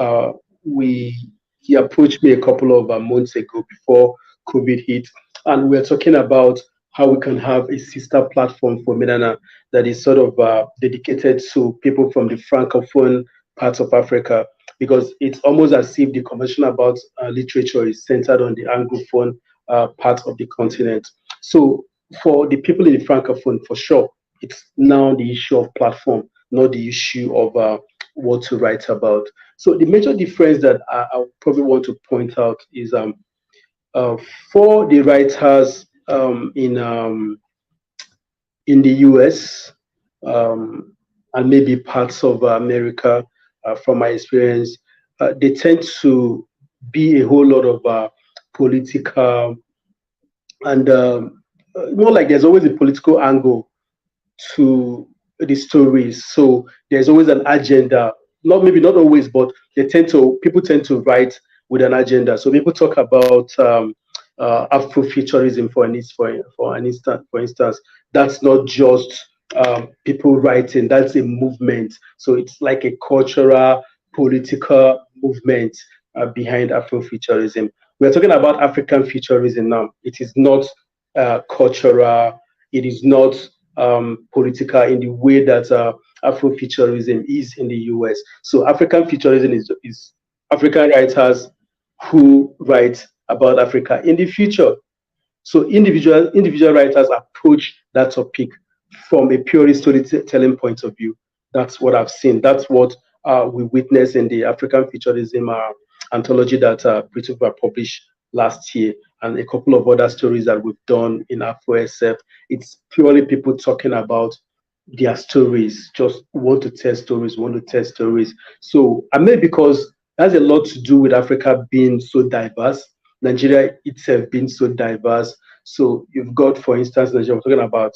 he approached me a couple of months ago before COVID hit, and we are talking about how we can have a sister platform for Omenana that is sort of dedicated to people from the Francophone parts of Africa, because it's almost as if the conversation about literature is centered on the Anglophone part of the continent. So for the people in the Francophone, for sure, it's now the issue of platform, not the issue of what to write about. So the major difference that I probably want to point out is for the writers in the US and maybe parts of America, from my experience, they tend to be a whole lot of political, and more like there's always a political angle to the stories. So there's always an agenda. Maybe not always, but people tend to write with an agenda. So people talk about Afrofuturism for instance. That's not just people writing. That's a movement. So it's like a cultural, political movement behind Afrofuturism. We're talking about African futurism now. It is not cultural. It is not political in the way that Afrofuturism is in the US. So African futurism is African writers who write about Africa in the future. So individual writers approach that topic from a purely storytelling point of view. That's what I've seen. That's what we witnessed in the African futurism anthology that Pretoria published last year, and a couple of other stories that we've done in AfroSF. It's purely people talking about their stories, just want to tell stories. So, and maybe because that's a lot to do with Africa being so diverse, Nigeria itself being so diverse. So you've got, for instance, Nigeria, we're talking about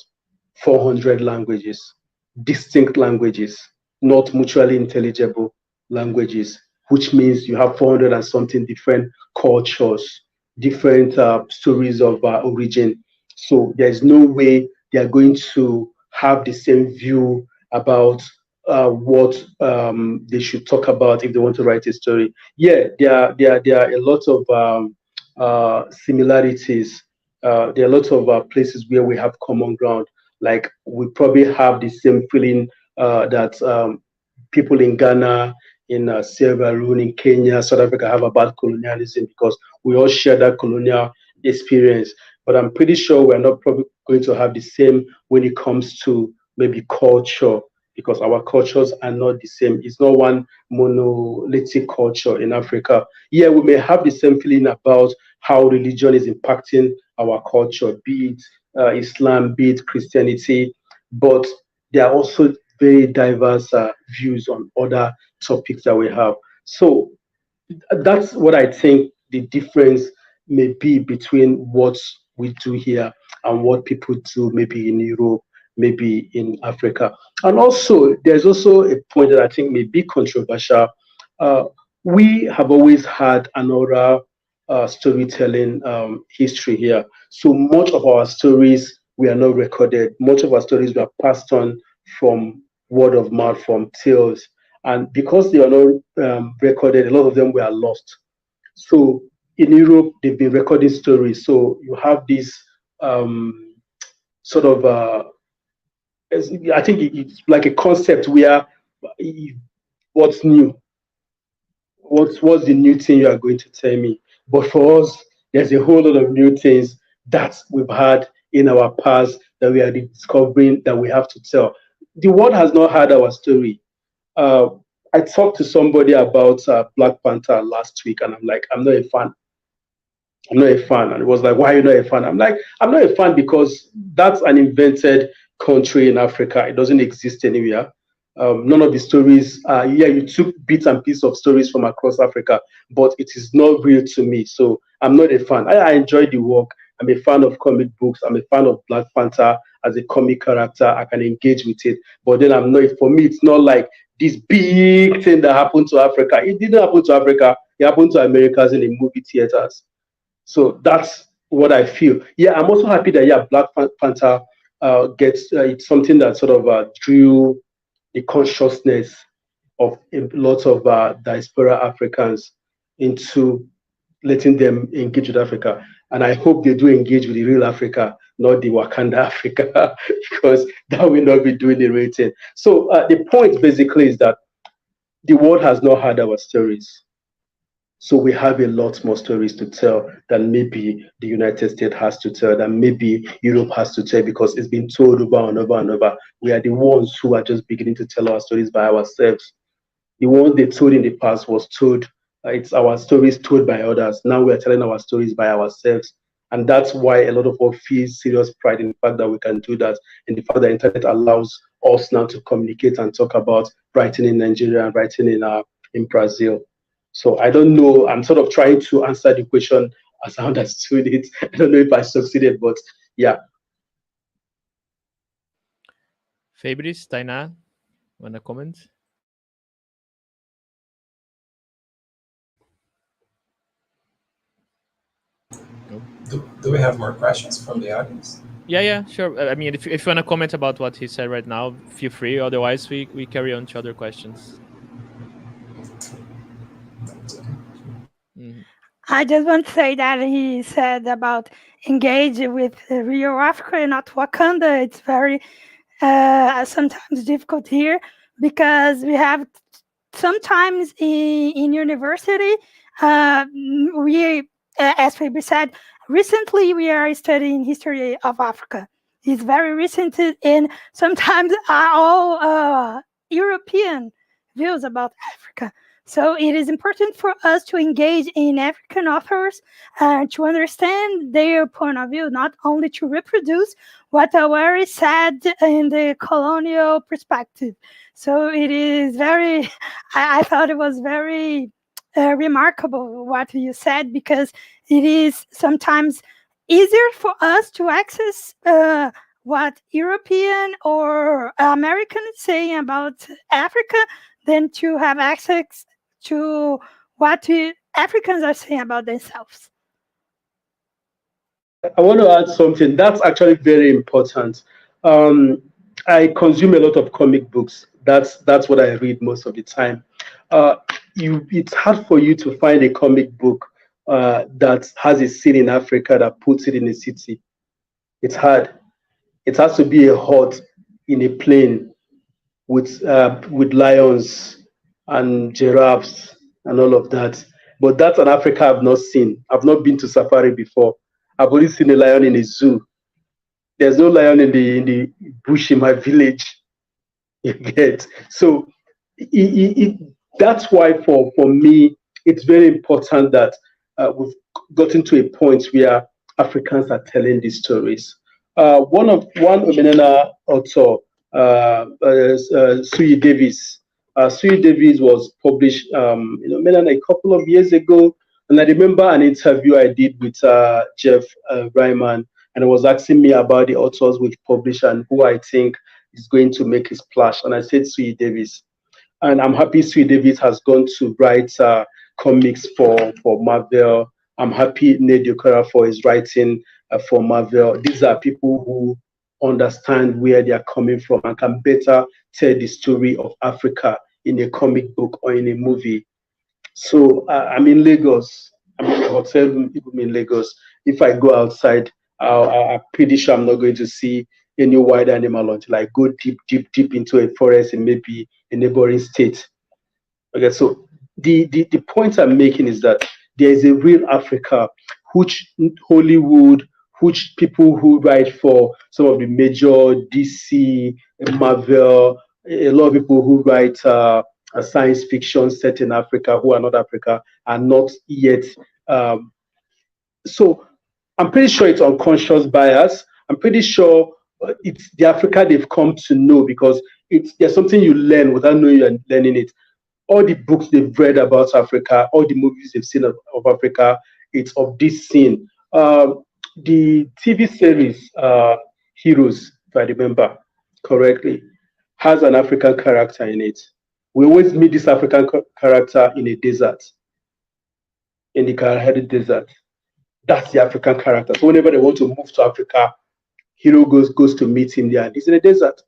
400 languages, distinct languages, not mutually intelligible languages, which means you have 400 and something different cultures, different stories of origin. So there's no way they are going to have the same view about what they should talk about if they want to write a story. Yeah, there are a lot of similarities. There are a lot of places where we have common ground. Like we probably have the same feeling that people in Ghana, in Sierra Leone, in Kenya, South Africa have about colonialism, because we all share that colonial experience. But I'm pretty sure we're not probably going to have the same when it comes to maybe culture, because our cultures are not the same. It's not one monolithic culture in Africa. Yeah, we may have the same feeling about how religion is impacting our culture, be it Islam, be it Christianity, but there are also very diverse views on other topics that we have. So that's what I think the difference may be between what we do here and what people do maybe in Europe, maybe in Africa. And also, there's also a point that I think may be controversial. We have always had an oral storytelling history here. So much of our stories were not recorded. Much of our stories were passed on from word of mouth, from tales. And because they are not recorded, a lot of them were lost. So in Europe, they've been recording stories. So you have this sort of, I think it's like a concept where what's new? What's the new thing you are going to tell me? But for us, there's a whole lot of new things that we've had in our past that we are discovering that we have to tell. The world has not heard our story. I talked to somebody about Black Panther last week, and I'm like, I'm not a fan. I'm not a fan. And it was like, why are you not a fan? I'm like, I'm not a fan because that's an invented country in Africa. It doesn't exist anywhere. None of the stories, yeah, you took bits and pieces of stories from across Africa, but it is not real to me. So I'm not a fan. I enjoy the work. I'm a fan of comic books. I'm a fan of Black Panther as a comic character. I can engage with it. But then I'm not, for me, it's not like this big thing that happened to Africa. It didn't happen to Africa. It happened to Americans in the movie theaters. So that's what I feel. Yeah, I'm also happy that, yeah, Black Panther gets, it's something that sort of drew the consciousness of a lot of diaspora Africans into letting them engage with Africa. And I hope they do engage with the real Africa, not the Wakanda Africa, because that will not be doing the rating. So the point basically is that the world has not heard our stories. So we have a lot more stories to tell than maybe the United States has to tell, than maybe Europe has to tell, because it's been told over and over and over. We are the ones who are just beginning to tell our stories by ourselves. The ones they told in the past was told, it's our stories told by others. Now we are telling our stories by ourselves. And that's why a lot of us feel serious pride in the fact that we can do that, and the fact that the internet allows us now to communicate and talk about writing in Nigeria and writing in Brazil. So I don't know, I'm sort of trying to answer the question as I understood it. I don't know if I succeeded, but yeah. Fabrice, Tainá, want to comment? Do we have more questions from the audience? Yeah, sure. I mean, if you want to comment about what he said right now, feel free. Otherwise, we carry on to other questions. I just want to say that he said about engage with real Africa and not Wakanda. It's very sometimes difficult here because we have sometimes in university, we, as Fabi said, recently we are studying history of Africa. It's very recent and sometimes all European views about Africa. So it is important for us to engage in African authors to understand their point of view, not only to reproduce what already said in the colonial perspective. So it is very, I thought it was very remarkable what you said, because it is sometimes easier for us to access what European or American is saying about Africa than to have access to what Africans are saying about themselves. I want to add something. That's actually very important. I consume a lot of comic books. That's what I read most of the time. It's hard for you to find a comic book that has a scene in Africa that puts it in a city. It's hard. It has to be a hut in a plain with lions and giraffes and all of that. But that's an Africa I've not seen. I've not been to safari before. I've only seen a lion in a zoo. There's no lion in the bush in my village. You get? So that's why for me, it's very important that we've gotten to a point where Africans are telling these stories. One Omenana author, Suyi Davis. Suyi Davis was published a couple of years ago, and I remember an interview I did with Jeff Ryman, and he was asking me about the authors we've published and who I think is going to make a splash. And I said Suyi Davis, and I'm happy Suyi Davis has gone to write comics for Marvel. I'm happy Ned Okara for his writing for Marvel. These are people who understand where they are coming from and can better tell the story of Africa in a comic book or in a movie. So I'm in Lagos. I'm in a hotel room in Lagos. If I go outside, I'm pretty sure I'm not going to see any wild animal until I go deep into a forest in maybe a neighboring state. Okay, so the point I'm making is that there is a real Africa, which Hollywood, which people who write for some of the major DC, Marvel, a lot of people who write a science fiction set in Africa who are not Africa are not yet. So I'm pretty sure it's unconscious bias. I'm pretty sure it's the Africa they've come to know, because there's something you learn without knowing you're learning it. All the books they've read about Africa, all the movies they've seen of Africa, it's of this scene. The TV series Heroes, if I remember correctly, has an African character in it. We always meet this African character in a desert, in the Kalahari Desert. That's the African character. So whenever they want to move to Africa, Hero goes to meet him there. He's in a desert.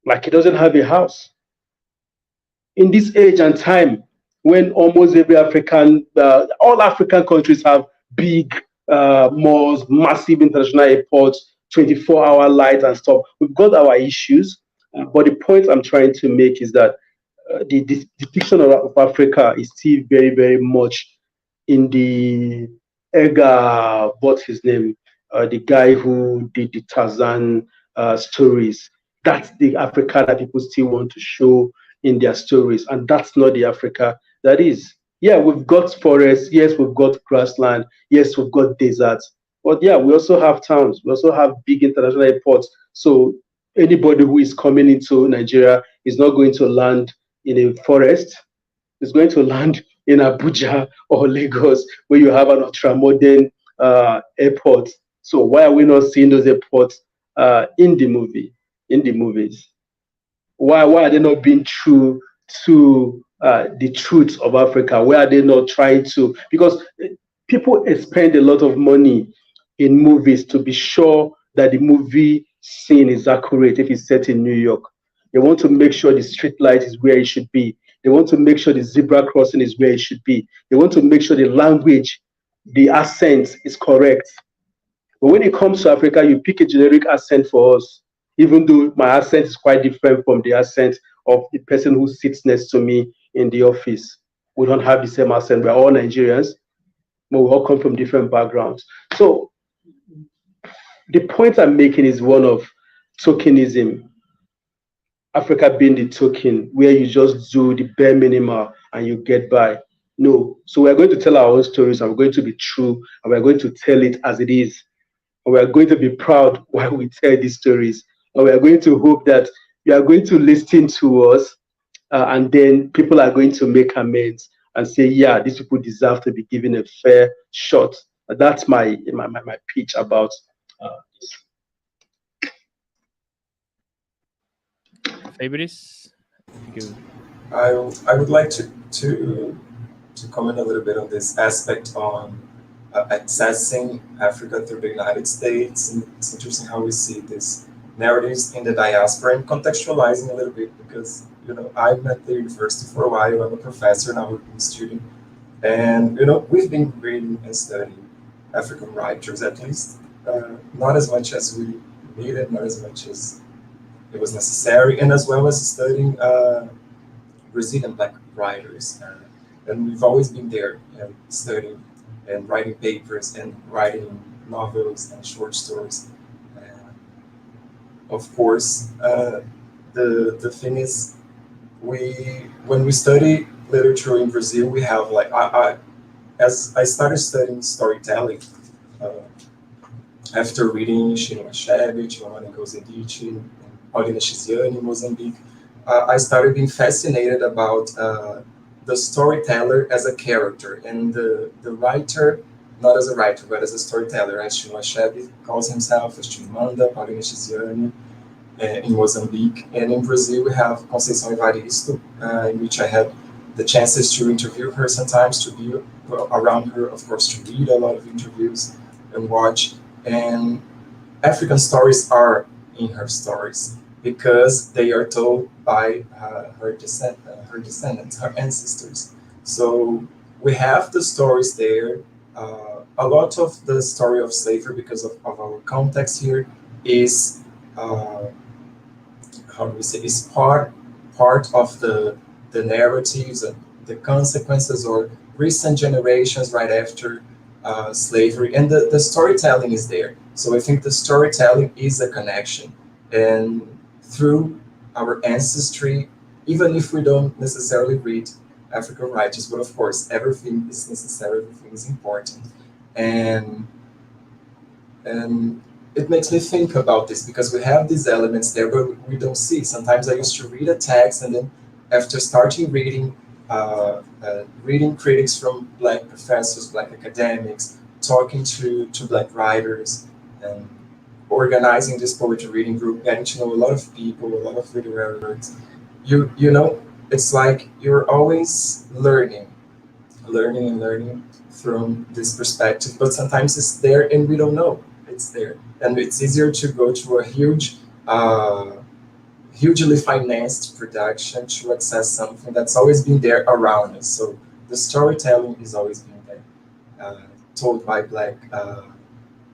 Like, he doesn't have a house. In this age and time, when almost every African, all African countries have big malls, massive international airports, 24-hour lights and stuff, we've got our issues. But the point I'm trying to make is that the depiction of Africa is still very, very much in the Edgar, what's his name? The guy who did the Tarzan stories. That's the Africa that people still want to show in their stories. And that's not the Africa that is. Yeah, we've got forests. Yes, we've got grassland. Yes, we've got deserts. But yeah, we also have towns. We also have big international airports. So anybody who is coming into Nigeria is not going to land in a forest. It's going to land in Abuja or Lagos, where you have an ultra-modern airport. So why are we not seeing those airports in the movies? Why are they not being true to the truth of Africa? Why are they not trying to? Because people spend a lot of money in movies to be sure that the movie scene is accurate if it's set in New York. They want to make sure the street light is where it should be. They want to make sure the zebra crossing is where it should be. They want to make sure the language, the accent is correct. But when it comes to Africa, you pick a generic accent for us, even though my accent is quite different from the accent of the person who sits next to me in the office. We don't have the same accent. We're all Nigerians, but we all come from different backgrounds. So the point I'm making is one of tokenism. Africa being the token, where you just do the bare minimum and you get by. No. So we're going to tell our own stories, and we're going to be true, and we're going to tell it as it is. And we're going to be proud while we tell these stories. And we're going to hope that you are going to listen to us, and then people are going to make amends and say, yeah, these people deserve to be given a fair shot. That's my pitch about this. Fabrice? I would like to comment a little bit on this aspect on accessing Africa through the United States. And it's interesting how we see these narratives in the diaspora and contextualizing a little bit, because I'm at the university for a while. I'm a professor now, I'm a student, and we've been reading and studying African writers, at least not as much as we needed, not as much as it was necessary, and as well as studying Brazilian Black writers. And we've always been there and studying and writing papers and writing novels and short stories. Of course, the thing is, when we study literature in Brazil, we have as I started studying storytelling after reading Chinua Achebe, Giovanni Gosedici, Paulina Chiziane in Mozambique, I started being fascinated about the storyteller as a character, and the writer, not as a writer, but as a storyteller, as Chinua Achebe calls himself, as Chimamanda, Paulina Chiziane in Mozambique. And in Brazil, we have Conceição Evaristo, in which I had the chances to interview her sometimes, to be around her, of course, to read a lot of interviews and watch. And African stories are in her stories, because they are told by her descendants, her ancestors. So we have the stories there. A lot of the story of slavery, because of our context here, is how do we say, is part of the narratives and the consequences or recent generations right after slavery, and the storytelling is there. So I think the storytelling is a connection, and through our ancestry, even if we don't necessarily read African writers, but of course everything is necessary, everything is important, and it makes me think about this, because we have these elements there, but we don't see. Sometimes I used to read a text, and then after starting reading critics from Black professors, Black academics, talking to Black writers, and organizing this poetry reading group, getting to know a lot of people, a lot of literary works, it's like you're always learning from this perspective, but sometimes it's there and we don't know it's there. And it's easier to go to a hugely financed production to access something that's always been there around us. So the storytelling is always been there, told by Black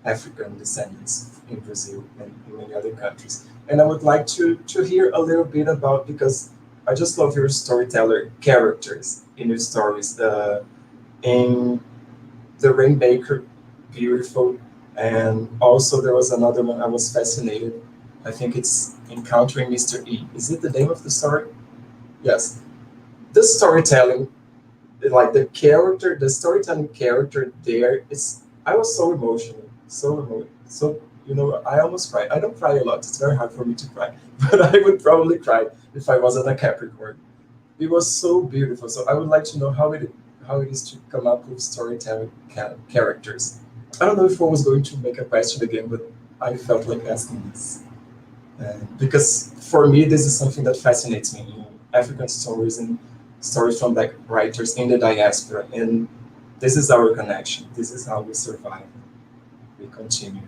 African descendants in Brazil and in many other countries. And I would like to hear a little bit about, because I just love your storyteller characters in your stories. In The Rainmaker, beautiful. And also there was another one I was fascinated. I think it's Encountering Mr. E. Is it the name of the story? Yes. The storytelling, like the storytelling character there is, I was so emotional, so I almost cried. I don't cry a lot, it's very hard for me to cry, but I would probably cry if I wasn't a Capricorn. It was so beautiful. So I would like to know how how it is to come up with storytelling characters. I don't know if I was going to make a question again, but I felt like asking this. Because for me, this is something that fascinates me, African stories and stories from Black writers in the diaspora. And this is our connection. This is how we survive. We continue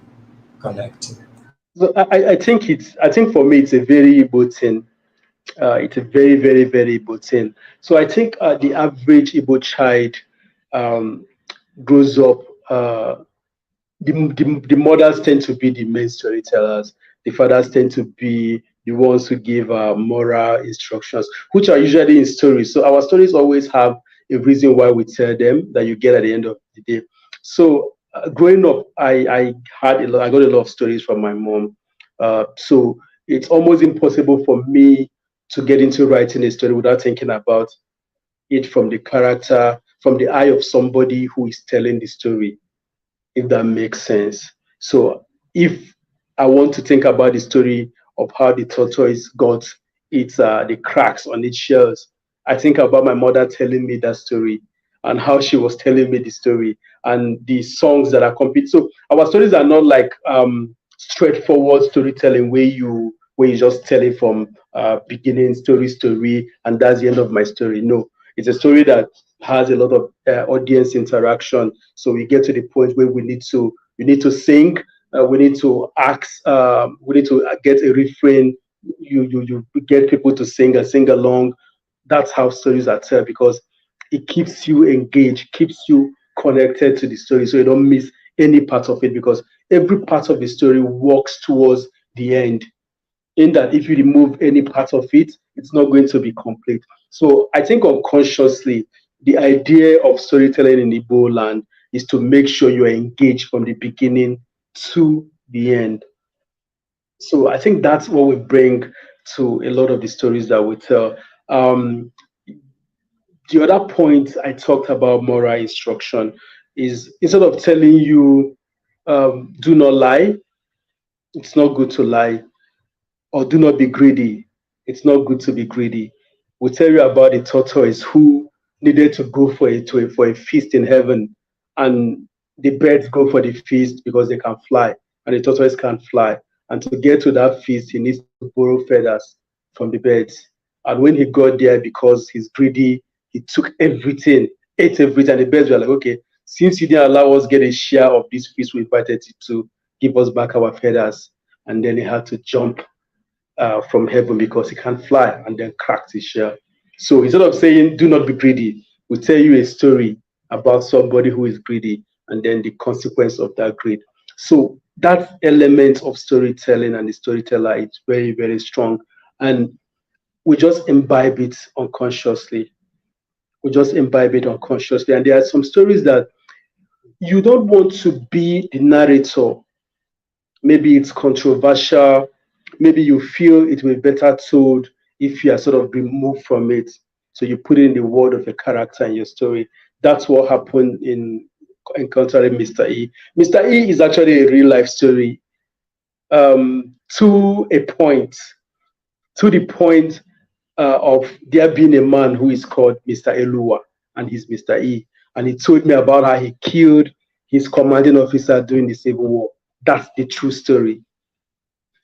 connecting. So I think for me it's a very Igbo thing. It's a very, very, very Igbo thing. So I think the average Igbo child grows up. The mothers tend to be the main storytellers. The fathers tend to be the ones who give moral instructions, which are usually in stories. So our stories always have a reason why we tell them that you get at the end of the day. So growing up, I got a lot of stories from my mom. So it's almost impossible for me to get into writing a story without thinking about it from the character, from the eye of somebody who is telling the story, if that makes sense. So if I want to think about the story of how the tortoise got the cracks on its shells, I think about my mother telling me that story and how she was telling me the story and the songs that accompany. So our stories are not like straightforward storytelling where you just tell it from beginning story, and that's the end of my story. No, it's a story that has a lot of audience interaction. So we get to the point where we need to sing, we need to act, we need to get a refrain. You get people to sing and sing along. That's how stories are told, because it keeps you engaged, keeps you connected to the story, so you don't miss any part of it, because every part of the story works towards the end. In that, if you remove any part of it, it's not going to be complete. So I think unconsciously, the idea of storytelling in Igbo land is to make sure you're engaged from the beginning to the end. So I think that's what we bring to a lot of the stories that we tell. The other point I talked about moral instruction is, instead of telling you do not lie, it's not good to lie, or do not be greedy, it's not good to be greedy. We tell you about the tortoise who needed to go for a feast in heaven, and the birds go for the feast because they can fly, and the tortoise can't fly. And to get to that feast, he needs to borrow feathers from the birds. And when he got there, because he's greedy, he took everything, ate everything. And the birds were like, okay, since you didn't allow us get a share of this feast we invited you to, give us back our feathers. And then he had to jump from heaven because he can't fly, and then cracked his shell. So instead of saying, do not be greedy, we tell you a story about somebody who is greedy and then the consequence of that greed. So that element of storytelling and the storyteller is very, very strong. And we just imbibe it unconsciously. We just imbibe it unconsciously. And there are some stories that you don't want to be the narrator. Maybe it's controversial. Maybe you feel it will be better told if you are sort of removed from it. So you put in the word of a character in your story. That's what happened in Encountering Mr. E. Mr. E is actually a real life story, to a point, to the point of there being a man who is called Mr. Elua, and he's Mr. E. And he told me about how he killed his commanding officer during the Civil War. That's the true story.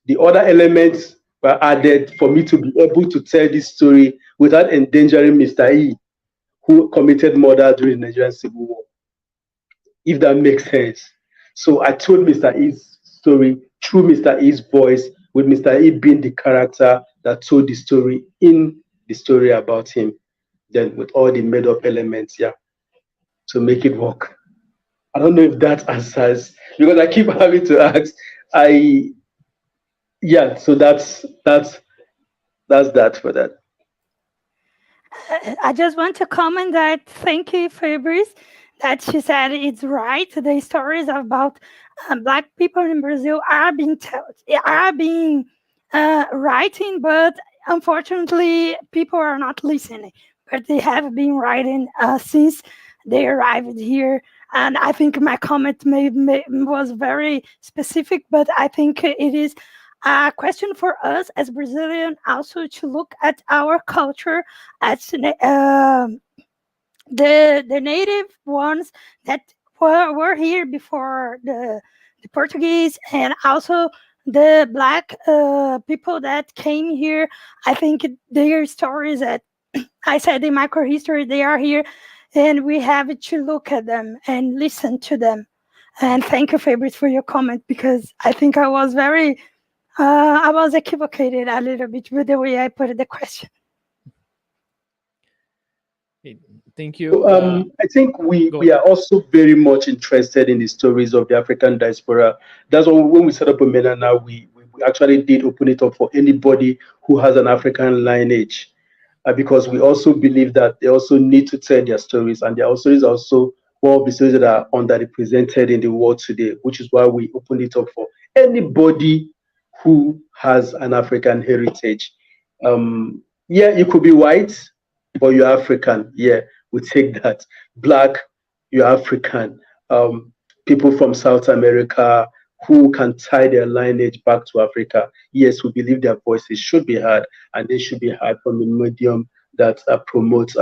The other elements were added for me to be able to tell this story without endangering Mr. E, who committed murder during the Nigerian Civil War, if that makes sense. So I told Mr. E's story through Mr. E's voice, with Mr. E being the character that told the story in the story about him, then with all the made-up elements, yeah, to make it work. I don't know if that answers, because I keep having to ask. So that's that for that. I just want to comment that thank you, Fabrice, that she said it's right. The stories about Black people in Brazil are being writing, but unfortunately, people are not listening. But they have been writing since they arrived here. And I think my comment was very specific, but I think it is a question for us as Brazilian also to look at our culture, as the native ones that were here before the Portuguese, and also the black people that came here. I think their stories that I said in microhistory, they are here, and we have to look at them and listen to them. And thank you, Fabrice, for your comment, because I think I was very, I was equivocated a little bit with the way I put the question. Thank you. I think we are also very much interested in the stories of the African diaspora. That's why when we set up Omena now, we actually did open it up for anybody who has an African lineage, because we also believe that they also need to tell their stories, and their stories are also one of the stories that are underrepresented in the world today, which is why we open it up for anybody who has an African heritage. Yeah, you could be white, but you're African. Yeah, we take that. Black, you're African. People from South America who can tie their lineage back to Africa. Yes, we believe their voices should be heard, and they should be heard from a medium that promotes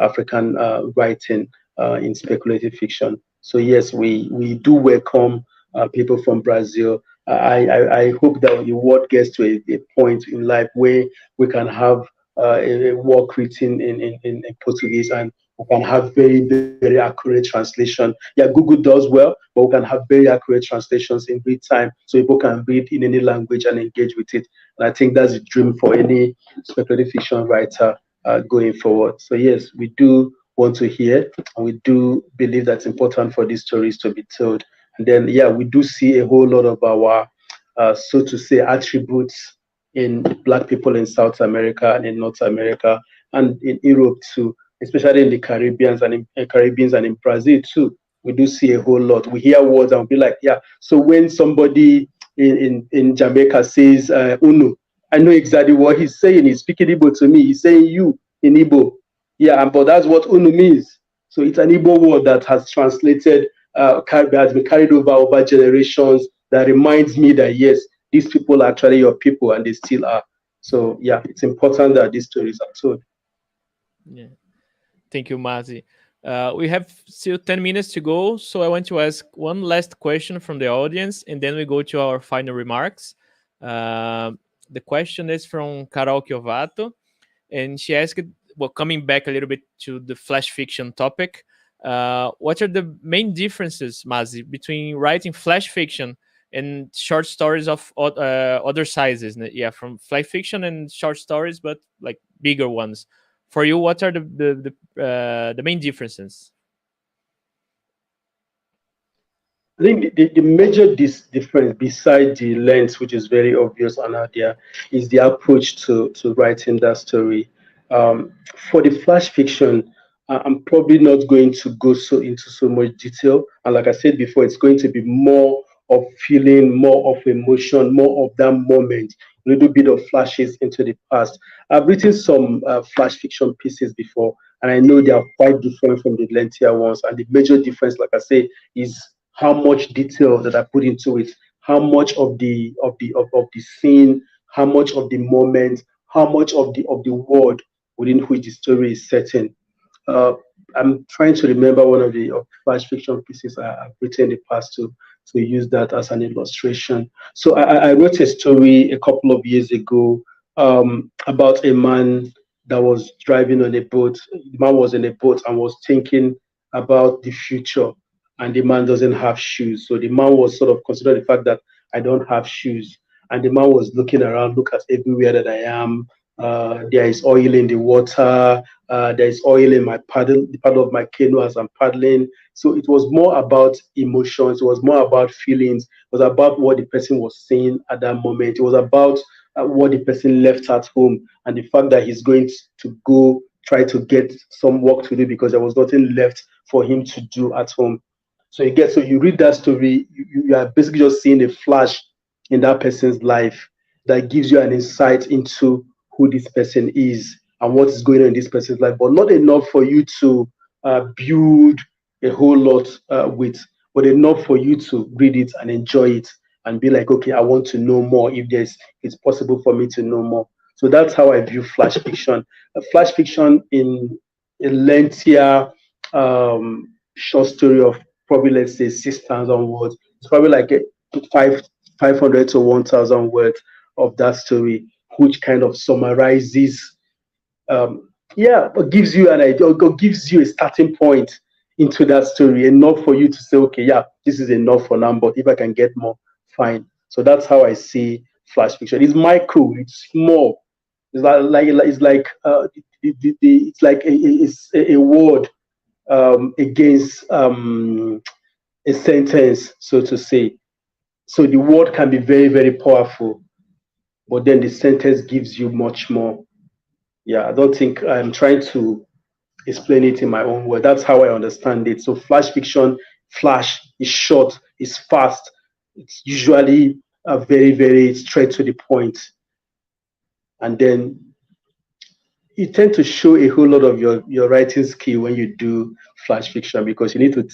African writing in speculative fiction. So yes, we do welcome people from Brazil. I hope that the world gets to a point in life where we can have a work written in Portuguese, and we can have very, very accurate translation. Yeah, Google does well, but we can have very accurate translations in real time, so people can read in any language and engage with it. And I think that's a dream for any speculative fiction writer going forward. So yes, we do want to hear, and we do believe that's important for these stories to be told. And then, yeah, we do see a whole lot of our, so to say, attributes in Black people in South America and in North America and in Europe too, especially in the Caribbeans and in Brazil too. We do see a whole lot. We hear words and we'll be like, yeah. So when somebody in Jamaica says Unu, I know exactly what he's saying. He's speaking Igbo to me. He's saying you in Igbo. Yeah, but that's what Unu means. So it's an Igbo word that has translated, has been carried over generations, that reminds me that yes, these people are actually your people, and they still are. So yeah, it's important that these stories are told. Yeah, thank you, Mazi. We have still 10 minutes to go, so I want to ask one last question from the audience, and then we go to our final remarks. The question is from Carol Chiovato, and she asked, well, coming back a little bit to the flash fiction topic, what are the main differences, Mazi, between writing flash fiction and short stories of other sizes? Yeah, from flash fiction and short stories, but like bigger ones. For you, what are the main differences? I think the major difference, besides the length, which is very obvious on out there, is the approach to writing that story. For the flash fiction, I'm probably not going to go into so much detail. And like I said before, it's going to be more of feeling, more of emotion, more of that moment, a little bit of flashes into the past. I've written some flash fiction pieces before, and I know they are quite different from the lengthier ones. And the major difference, like I say, is how much detail that I put into it, how much of the scene, how much of the moment, how much of the world within which the story is setting. I'm trying to remember one of the flash fiction pieces I've written in the past to use that as an illustration. So I wrote a story a couple of years ago about a man that was driving on a boat. The man was in a boat and was thinking about the future, and the man doesn't have shoes. So the man was sort of considering the fact that I don't have shoes. And the man was looking around, look at everywhere that I am. There is oil in the water. There is oil in my paddle, the paddle of my canoe as I'm paddling. So it was more about emotions. It was more about feelings. It was about what the person was saying at that moment. It was about what the person left at home, and the fact that he's going to go try to get some work to do because there was nothing left for him to do at home. So you read that story, you are basically just seeing a flash in that person's life that gives you an insight into who this person is and what is going on in this person's life, but not enough for you to build a whole lot with, but enough for you to read it and enjoy it and be like, okay, I want to know more if it's possible for me to know more. So that's how I view flash fiction. Flash fiction in a lengthier short story of probably, let's say, 6,000 words. It's probably like 500 to 1,000 words of that story, which kind of summarizes, gives you an idea, or gives you a starting point into that story, enough for you to say, okay, yeah, this is enough for now, but if I can get more, fine. So that's how I see flash fiction. It's micro, it's small. It's a word against a sentence, so to say. So the word can be very, very powerful, but then the sentence gives you much more. Yeah, I don't think I'm trying to explain it in my own word. That's how I understand it. So flash fiction, flash is short, is fast. It's usually very, very straight to the point. And then you tend to show a whole lot of your writing skill when you do flash fiction, because you need to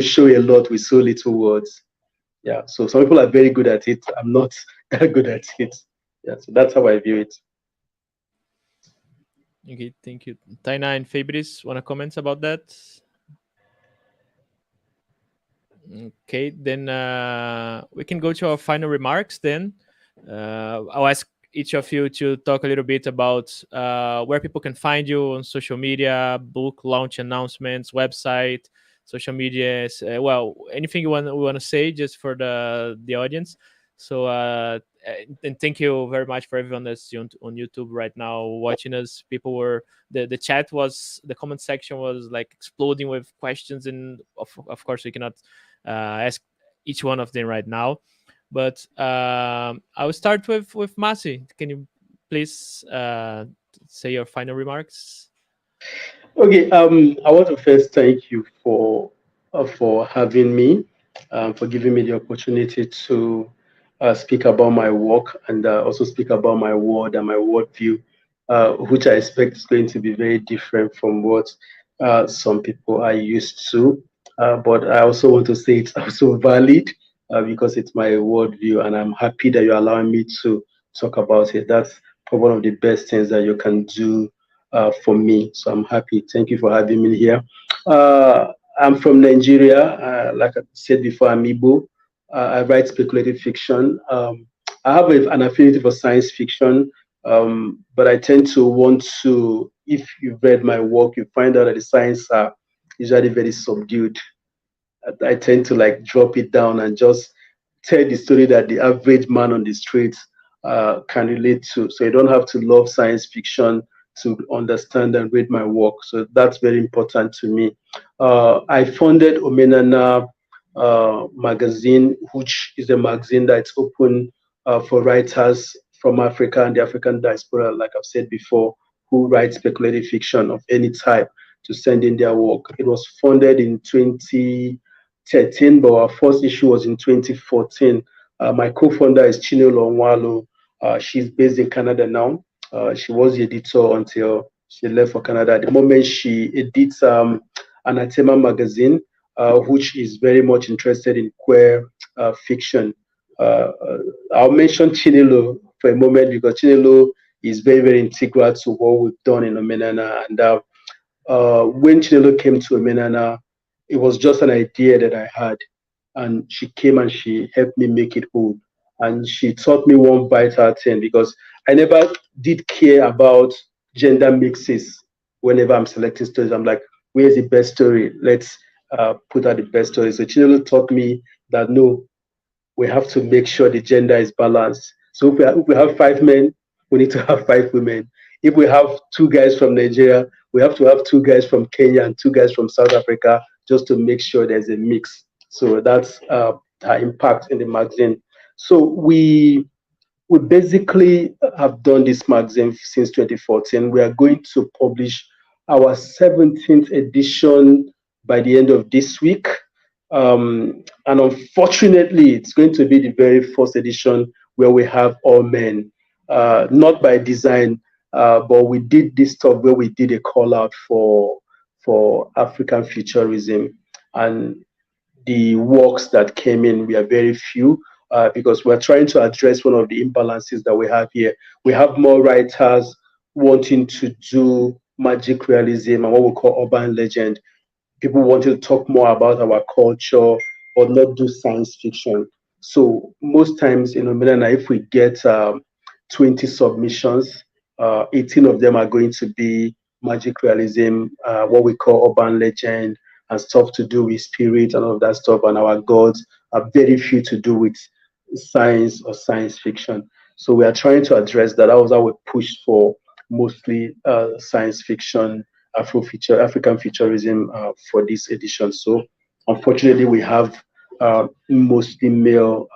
show a lot with so little words. Yeah, so some people are very good at it. I'm not that good at it. Yeah, so that's how I view it. Okay, thank you. Taina and Fabris, want to comment about that? Okay, then we can go to our final remarks then. I'll ask each of you to talk a little bit about where people can find you on social media, book launch announcements, website, social media. Well, anything you want to say just for the audience. So, and thank you very much for everyone that's on YouTube right now watching us. People were the chat was, the comment section was like exploding with questions, and of course we cannot ask each one of them right now. But I will start with Mazi. Can you please say your final remarks? Okay. I want to first thank you for having me, for giving me the opportunity to speak about my work, and also speak about my word and my worldview, which I expect is going to be very different from what some people are used to. But I also want to say it's also valid, because it's my worldview, and I'm happy that you're allowing me to talk about it. That's probably one of the best things that you can do for me. So I'm happy. Thank you for having me here. I'm from Nigeria. Like I said before, I'm Igbo. I write speculative fiction. I have an affinity for science fiction, but I tend to want to, if you've read my work, you find out that the science are usually very subdued. I tend to like drop it down and just tell the story that the average man on the street can relate to. So you don't have to love science fiction to understand and read my work. So that's very important to me. I founded Omenana magazine, which is a magazine that's open for writers from Africa and the African diaspora, like I've said before, who write speculative fiction of any type, to send in their work. It was founded in 2013, but our first issue was in 2014. My co-founder is Chinelo Onwalo. She's based in Canada now. She was the editor until she left for Canada. At the moment, she edits Anathema magazine, which is very much interested in queer fiction. I'll mention Chinelo for a moment, because Chinelo is very, very integral to what we've done in Omenana. And when Chinelo came to Omenana, it was just an idea that I had. And she came and she helped me make it whole. And she taught me one vital thing, because I never did care about gender mixes. Whenever I'm selecting stories, I'm like, where's the best story? Let's put out the best story. So Chinelo taught me that no, we have to make sure the gender is balanced. So if we have 5 men, we need to have 5 women. If we have 2 guys from Nigeria, we have to have 2 guys from Kenya and 2 guys from South Africa, just to make sure there's a mix. So that's our impact in the magazine. So we basically have done this magazine since 2014. We are going to publish our 17th edition by the end of this week. And unfortunately, it's going to be the very first edition where we have all men. Not by design, but we did this stuff where we did a call out for African futurism. And the works that came in, we are very few, because we're trying to address one of the imbalances that we have here. We have more writers wanting to do magic realism and what we call urban legend. People wanted to talk more about our culture or not do science fiction. So most times, Milena, if we get 20 submissions, 18 of them are going to be magic realism, what we call urban legend, and stuff to do with spirit and all of that stuff. And our gods are very few to do with science or science fiction. So we are trying to address that. That was how we pushed for mostly science fiction, African futurism for this edition. So unfortunately, we have mostly male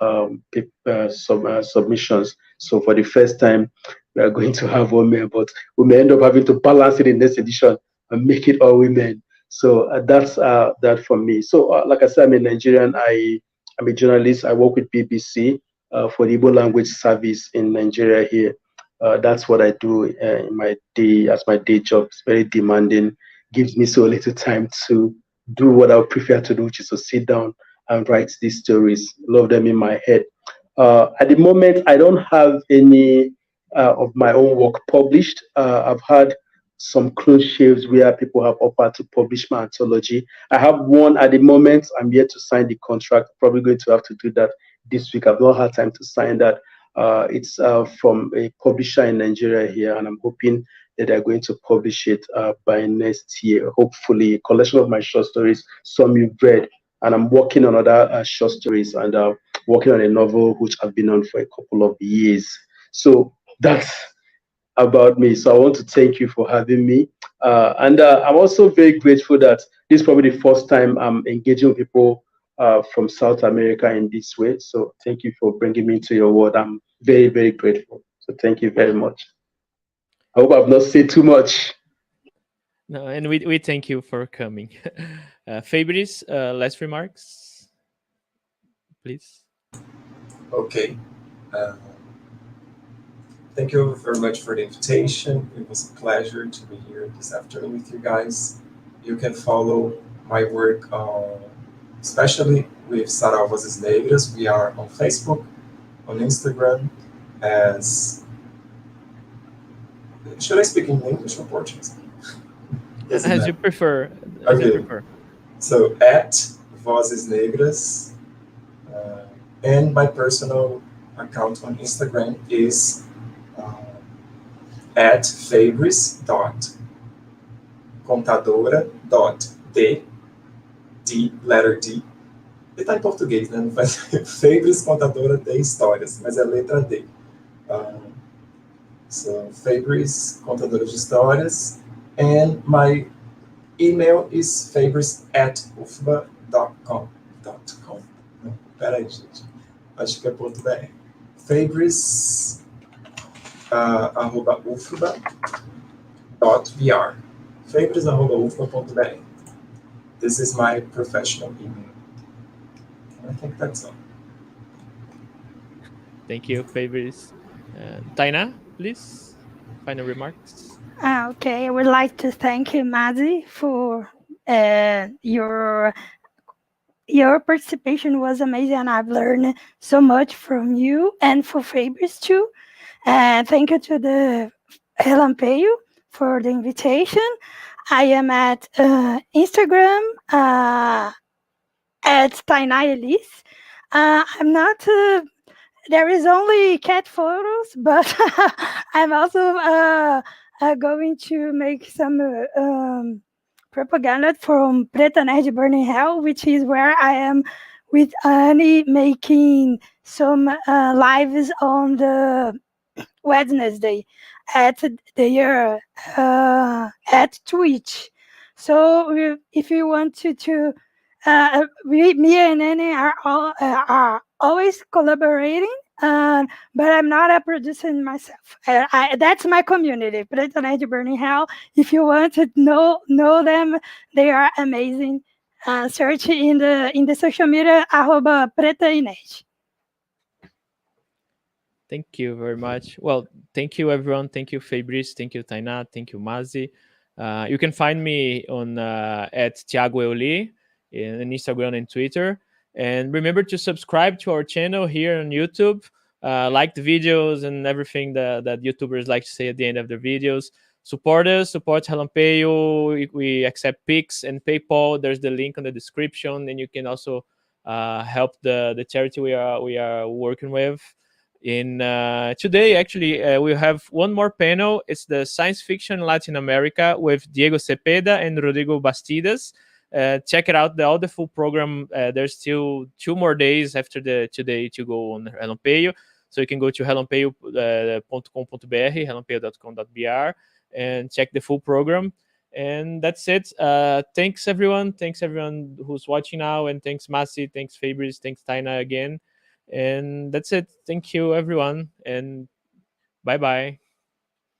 submissions. So for the first time, we are going to have women, but we may end up having to balance it in this edition and make it all women. So that's that for me. So like I said, I'm a Nigerian. I'm a journalist. I work with BBC for the Igbo language service in Nigeria here. That's what I do in my day as my day job. It's very demanding. Gives me so little time to do what I would prefer to do, which is to sit down and write these stories. Love them in my head. At the moment, I don't have any of my own work published. I've had some close shaves where people have offered to publish my anthology. I have one at the moment. I'm yet to sign the contract. Probably going to have to do that this week. I've not had time to sign that. It's from a publisher in Nigeria here, and I'm hoping that they're going to publish it by next year. Hopefully, a collection of my short stories, some you've read, and I'm working on other short stories and working on a novel which I've been on for a couple of years. So that's about me. So I want to thank you for having me. And I'm also very grateful that this is probably the first time I'm engaging with people from South America in this way. So thank you for bringing me to your world. I'm very, very grateful. So thank you very much. I hope I've not said too much. No, and we thank you for coming. Fabrice, last remarks, please. Okay. Thank you very much for the invitation. It was a pleasure to be here this afternoon with you guys. You can follow my work, especially with Sarau Vozes Negras. We are on Facebook, on Instagram, as... Should I speak in English or Portuguese? As you prefer. Okay. So, at Vozes Negras, and my personal account on Instagram is at fabrice.contadora.d, letter D. Ele tá em português, né? Não faz Fabrice Contadora de Histórias, mas é letra D. So, Fabrice Contadora de Histórias, and my email is fabrice@ufba.com. Não, peraí, gente. Acho que é .br. Fabrice @ufba.vr. Fabrice@ufba.br. This is my professional email. I think that's all. Thank you, Fabrice. Taina, please, final remarks. Okay, I would like to thank you, Mazi, for your participation was amazing, and I've learned so much from you and for Fabrice too. And thank you to the Relampeio for the invitation. I am at Instagram at Taina Elise. I'm not. There is only cat photos, but I'm also going to make some propaganda from Preta Nerd Burning Hell, which is where I am with Annie making some lives on the Wednesday at at Twitch. So if you want to me and Annie are always collaborating, but I'm not a producer myself. That's my community, Preta Nerd Burning Hell. If you want to know them, they are amazing. Search in the social media @PretaInerd. Thank you very much. Well, thank you, everyone. Thank you, Fabrice. Thank you, Taina. Thank you, Mazi. You can find me on at Thiago Lee in Instagram and Twitter. And remember to subscribe to our channel here on YouTube. Like the videos and everything that YouTubers like to say at the end of their videos. support us, support Relampeio. We accept Pix and PayPal. There's the link on the description, and you can also help the charity we are working with. In today, actually, we have one more panel. It's the science fiction Latin America with Diego Cepeda and Rodrigo Bastidas. Check it out, all the full program. There's still 2 more days after today to go on Relampeio. So you can go to relampeio.com.br, relampeio.com.br, and check the full program. And that's it. Thanks everyone who's watching now, and thanks Mazi, thanks Fabrice, thanks Taina again. And that's it. Thank you everyone, and bye bye.